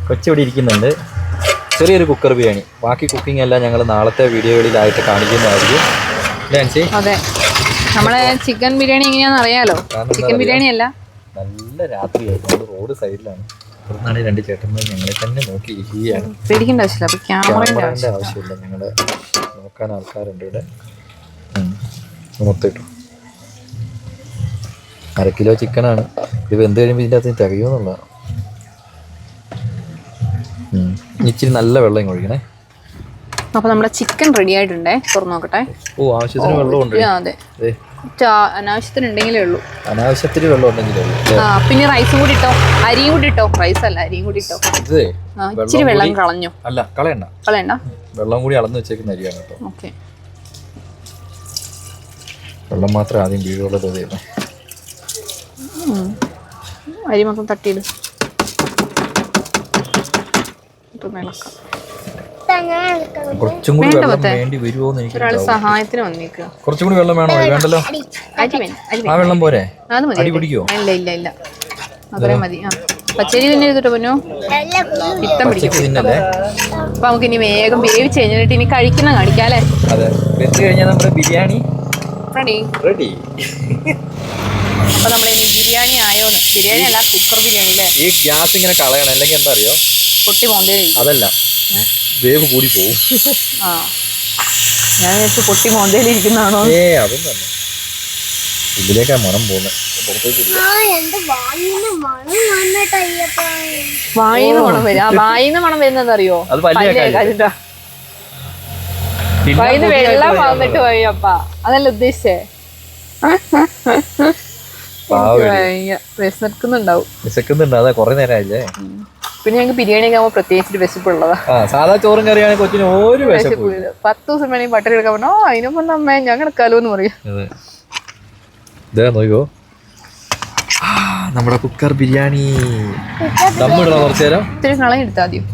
കൊച്ചിവിടെ ഇരിക്കുന്നുണ്ട്. ചെറിയൊരു കുക്കർ ബിരിയാണി. ബാക്കി കുക്കിംഗ് എല്ലാം ഞങ്ങൾ നാളത്തെ വീഡിയോകളിലായിട്ട് കാണിക്കുന്നതായിരിക്കും. അതെ, നമ്മളെ ചിക്കൻ ബിരിയാണി എങ്ങനെയാണെന്ന് അറിയാലോ. ചിക്കൻ ബിരിയാണി അല്ല, നല്ല രാത്രിയായിരുന്നു. നമ്മൾ റോഡ് സൈഡിലാണ്. ഇവിടുന്നാണ് 2 ചേട്ടന്മാർ ഞങ്ങളെ തന്നെ നോക്കി ഇരിക്കുകയാണ്. പേടിക്കേണ്ട ആവശ്യമില്ല, അപ്പൊ ക്യാമറയുടെ ആവശ്യമില്ല. ഞങ്ങളെ നോക്കാൻ ആൾക്കാരുണ്ട് ഇവിടെ. മൊത്തം 1/2 കിലോ ചിക്കനാണ്. ഇത് വെന്ത് കഴിയുമ്പോൾ ഇതിൻ്റെ അകത്ത് തികയുമെന്നുള്ളതാണ്. ഇച്ചിരി നല്ല വെള്ളം ഒഴിക്കണേ. അപ്പൊ നമ്മുടെ ചിക്കൻ റെഡി ആയിട്ടുണ്ടേ, തുറന്നു നോക്കട്ടെ. ഓ, ആവശ്യത്തിന് വെള്ളം ഉണ്ട്. അതെ, അനാവശ്യത്തിന് ഉണ്ടെങ്കിലേ ഉള്ളൂ. അനാവശ്യത്തിന് വെള്ളം ഉണ്ടെങ്കിലേ ഉള്ളൂ. പിന്നെ റൈസും കൂടി ഇട്ടോ, അരിയും കൂടി ഇട്ടോ. റൈസ് അല്ല, അരിയും കൂടി ഇട്ടോ. ഇച്ചിരി വെള്ളം കളഞ്ഞു. അല്ല, കളയണ്ട. വെള്ളം കൂടി അളന്ന് വെച്ചേക്കുന്ന അരിയാണ് കേട്ടോ. ഓക്കെ, വെള്ളം മാത്രം ആദ്യം വീഴുള്ള തോന്നിയിരുന്നു. അരി മൊത്തം തട്ടിയിട്. കുറച്ചും കൂടി വെള്ളം വേണ്ടി വരുമോ എന്ന് എനിക്ക് സഹായത്തിന് വന്നേക്കുക. കുറച്ചും കൂടി വെള്ളം വേണോ? വേണ്ടല്ലോ, ആ വെള്ളം പോരെ? അടി പിടിക്കോ? ഇല്ല ഇല്ല ഇല്ല, അത്രയും മതി. പച്ചരി തന്നെ എടുത്തിട്ടോ പൊന്നോ, പിത്തം പിടിക്കും. അപ്പൊ നമുക്ക് ഇനി വേഗം വേവിച്ച് കഴിഞ്ഞിട്ട് ഇനി കഴിക്കുന്ന കാണിക്കാല്ലേ. അതെ, വെച്ച് കഴിഞ്ഞാൽ നമ്മുടെ ബിരിയാണി റെഡി റെഡി. അപ്പൊ നമ്മളിനി ബിരിയാണി ആയോന്ന്. ബിരിയാണി അല്ല, കുക്കർ ബിരിയാണി അല്ലേ. ഈ ഗ്യാസ് ഇങ്ങനെ കളയണം, അല്ലെങ്കിൽ എന്താ അറിയോ, പൊട്ടി പോന്തേ. അതല്ല, വേവ് കൂടി പോവും. ആ, ഞാൻ വെച്ച് പൊട്ടി മോന്തയിലിരിക്കുന്നതാണോ? അതൊന്നും അല്ല, ഇതിലേക്കാ മണം പോകുന്നത്. വായിന്ന് മണം വരും. ആ വായിന്ന് മണം വരുന്നത് അറിയോ? വായിന്ന് വെള്ളം വന്നിട്ട് പോയപ്പ, അതല്ല ഉദ്ദേശിച്ചേ. വിശക്കുന്നുണ്ടാവും. അതാ കൊറേ നേരമായില്ലേ. പിന്നെ ഞങ്ങൾക്ക് ബിരിയാണി ഒക്കെ ആകുമ്പോൾ പ്രത്യേകിച്ച് വിശപ്പുള്ളതാ. സാധാ ചോറും കറിയാണെങ്കിൽ കൊച്ചിന് ഒരു വിശപ്പില്ല. 10 ദിവസം വേണമെങ്കിൽ പട്ടണി എടുക്കാൻ പറഞ്ഞോ, അതിനൊപ്പം അമ്മ ഞാൻ കിടക്കാലോ എന്ന് പറയാം. നോക്കോ, നമ്മുടെ കുക്കർ ബിരിയാണി ദമ്മിടണം കുറച്ചു നേരം. ഇത്തിരി കളയും എടുത്താൽ ആദ്യം.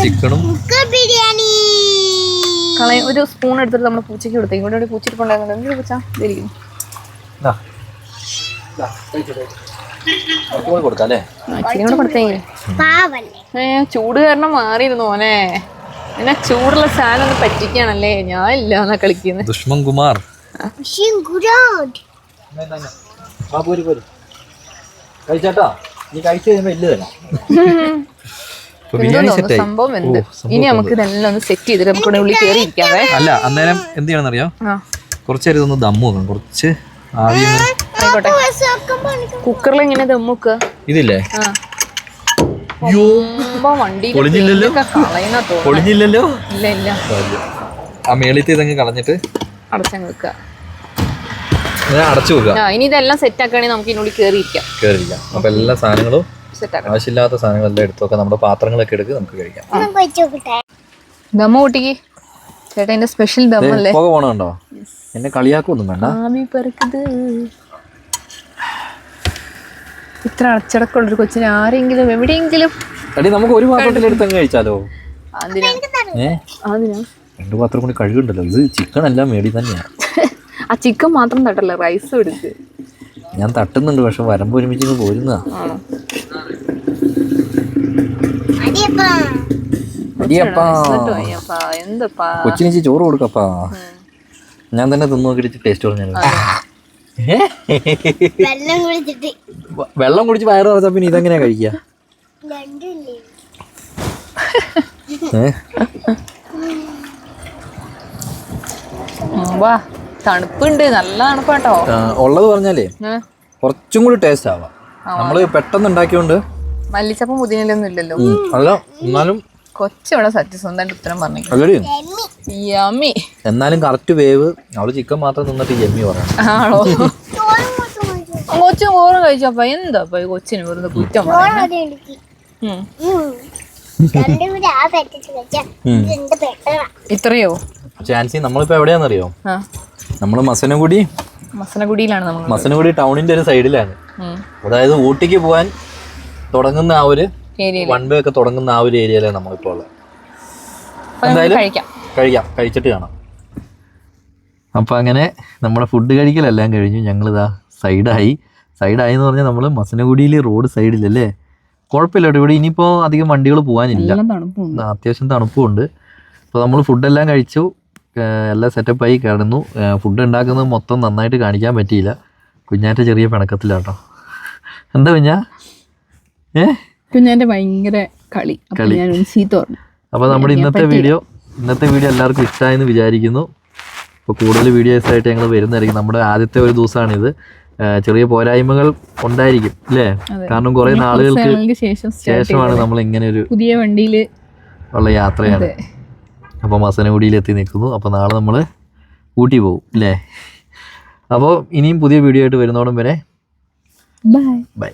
ചിക്കനും കളയും. ഒരു സ്പൂൺ എടുത്തിട്ട് നമ്മുടെ പൂച്ചയ്ക്ക് കൊടുത്തേ. ഇവിടെ പൂച്ചിട്ടുണ്ടായിരുന്നു. എന്തൊരു പൂച്ച ഇരിക്കുന്നു. ചൂട് കാരണം മാറിയിരുന്നു മോനെ. എന്നെ ചൂടുള്ള സാധനം ഒന്ന് പറ്റിക്കാണല്ലേ. ഞാൻ ഇല്ല എന്നാ കളിക്കുന്നത്. ദുഷ്മൻ കുമാർ കഴിച്ചാട്ടാ, നീ കഴിച്ചു കഴിയുമ്പോ ഇല്ല തന്നെ. സംഭവം എന്ത്? ഇനി നമുക്ക് ഇതെല്ലാം ഒന്ന് സെറ്റ് ചെയ്തിട്ട് നമുക്ക് ഉള്ളിൽ കയറി ഇരിക്കാവേ. അല്ല, അന്നേരം എന്ത് ചെയ്യണമെന്നറിയോ, കുറച്ചു നേരം ഇതൊന്ന് ദമ്മ് വെക്കണം. കുറച്ച് ആവി. ആയിക്കോട്ടെ, കുക്കറിൽ ഇങ്ങനെ ദമ്മ് വെക്കുക. ഇതില്ലേ, വണ്ടി പൊളിഞ്ഞില്ലല്ലോ. ഇല്ല ഇല്ല, ആ മേളിത്തെ ഇതങ്ങ് കളഞ്ഞിട്ട് അടച്ചങ്ങ് വെക്കുക. അടച്ചു വെക്കുക. ഇനി ഇതെല്ലാം സെറ്റ് ആക്കുകയാണെങ്കിൽ നമുക്ക് ഇതിനുള്ളിൽ കയറിയിരിക്കാം. അപ്പൊ എല്ലാ സാധനങ്ങളും ആവശ്യമില്ലാത്ത സാധനങ്ങളെല്ലാം എടുത്തൊക്കെ നമ്മുടെ പാത്രങ്ങളൊക്കെ എടുക്കുക, നമുക്ക് കഴിക്കാം. ദമ്മ കൂട്ടിക്ക് ചേട്ടാ, എന്റെ സ്പെഷ്യൽ ദമ്മല്ലേ. പോക പോണുണ്ടോ? എന്നെ കളിയാക്കൊന്നും വേണ്ട. ഇത്ര അച്ചടക്കമുള്ളൊരു കൊച്ചിനെ ആരെങ്കിലും എവിടെയെങ്കിലും നമുക്ക് ഒരു പാത്രത്തിലെടുത്ത് അങ്ങ് കഴിച്ചാലോ? 2 പാത്രം കൂടി കഴുകുണ്ടല്ലോ. ഇത് ചിക്കൻ എല്ലാം മേടി തന്നെയാണ്. ആ ചിക്കൻ മാത്രം തട്ടല്ലേ, റൈസും എടുത്ത്. ഞാൻ തട്ടുന്നുണ്ട്, പക്ഷെ വരുമ്പോ ഒരുമിച്ച് പോരുന്ന. കൊച്ചിന് ചോറ് കൊടുക്കപ്പാ. ഞാൻ തന്നെ തിന്നു നോക്കിട്ട് ടേസ്റ്റ് പറഞ്ഞു. വെള്ളം കുടിച്ച് വയറ് നിറച്ചാ പിന്നെ ഇതെങ്ങനെയാ കഴിക്കുക? തണുപ്പുണ്ട്, നല്ല തണുപ്പാട്ടോ ഉള്ളത്. പറഞ്ഞാലേ കുറച്ചും കൂടി ടേസ്റ്റ് ആവാം. നമ്മള് പെട്ടെന്ന് ഉണ്ടാക്കിയോണ്ട് മല്ലിച്ചപ്പം പുതിനൊന്നും ഇല്ലല്ലോ. അല്ല, എന്നാലും കൊച്ചിവിടെ സത്യസന്ധമായിട്ട് ഉത്തരം പറഞ്ഞു. എന്നാലും കറക്റ്റ് വേവ്. അവള് ചിക്കൻ മാത്രം തിന്നിട്ട് യമ്മി പറയണം. ആണോ? കൊച്ചു ചോറ് കഴിച്ചപ്പ എന്താ കൊച്ചിന് വെറുതെ കുറ്റം ഇത്രയോ? ചാൻസി നമ്മളിപ്പോ എവിടെയാണെന്നറിയോ? നമ്മള് മസനഗുഡിയിലാണ്. മസനഗുഡി ടൗണിന്റെ ഒരു സൈഡിലാണ്. അതായത് ഊട്ടിക്ക് പോകാൻ തുടങ്ങുന്ന ആ ഒരു 1 വേ ഒക്കെ തുടങ്ങുന്ന ആ ഒരു ഏരിയയിലാണ് നമ്മളിപ്പോ ഉള്ളത്. എന്തായാലും കഴിച്ചിട്ട് കാണാം. അപ്പൊ അങ്ങനെ നമ്മുടെ ഫുഡ് കഴിക്കലെല്ലാം കഴിഞ്ഞു. ഞങ്ങളിതാ സൈഡായി എന്ന് പറഞ്ഞാൽ നമ്മൾ മസനഗുഡിയിൽ റോഡ് സൈഡിലല്ലേ കുഴപ്പമില്ല കേട്ടോ, ഇവിടെ ഇനിയിപ്പോൾ അധികം വണ്ടികൾ പോകാനില്ല, നല്ല തണുപ്പുണ്ട്. അത്യാവശ്യം തണുപ്പുമുണ്ട്. അപ്പോൾ നമ്മൾ ഫുഡെല്ലാം കഴിച്ചു, എല്ലാം സെറ്റപ്പായി കിടന്നു. ഫുഡ് ഉണ്ടാക്കുന്നത് മൊത്തം നന്നായിട്ട് കാണിക്കാൻ പറ്റിയില്ല, കുഞ്ഞാൻ്റെ ചെറിയ പിണക്കത്തിലാട്ടോ. എന്താ കുഞ്ഞാ? കുഞ്ഞാൻ്റെ ഭയങ്കര കളി. അപ്പോൾ നമ്മുടെ ഇന്നത്തെ വീഡിയോ എല്ലാവർക്കും ഇഷ്ടമായെന്ന് വിചാരിക്കുന്നു. അപ്പോൾ കൂടുതൽ വീഡിയോസായിട്ട് ഞങ്ങൾ വരുന്നതായിരിക്കും. നമ്മുടെ ആദ്യത്തെ ഒരു ദിവസമാണിത്. ചെറിയ പോരായ്മകൾ ഉണ്ടായിരിക്കും അല്ലേ, കാരണം കുറേ നാളുകൾക്ക് ശേഷമാണ് നമ്മൾ ഇങ്ങനെ ഒരു പുതിയ വണ്ടിയിൽ ഉള്ള യാത്രയാണ്. അപ്പോൾ മസനഗുഡിയിലെത്തി നിൽക്കുന്നു. അപ്പോൾ നാളെ നമ്മൾ ഊട്ടി പോകും അല്ലേ. അപ്പോൾ ഇനിയും പുതിയ വീഡിയോ ആയിട്ട് വരുന്നോടം വരെ ബൈ.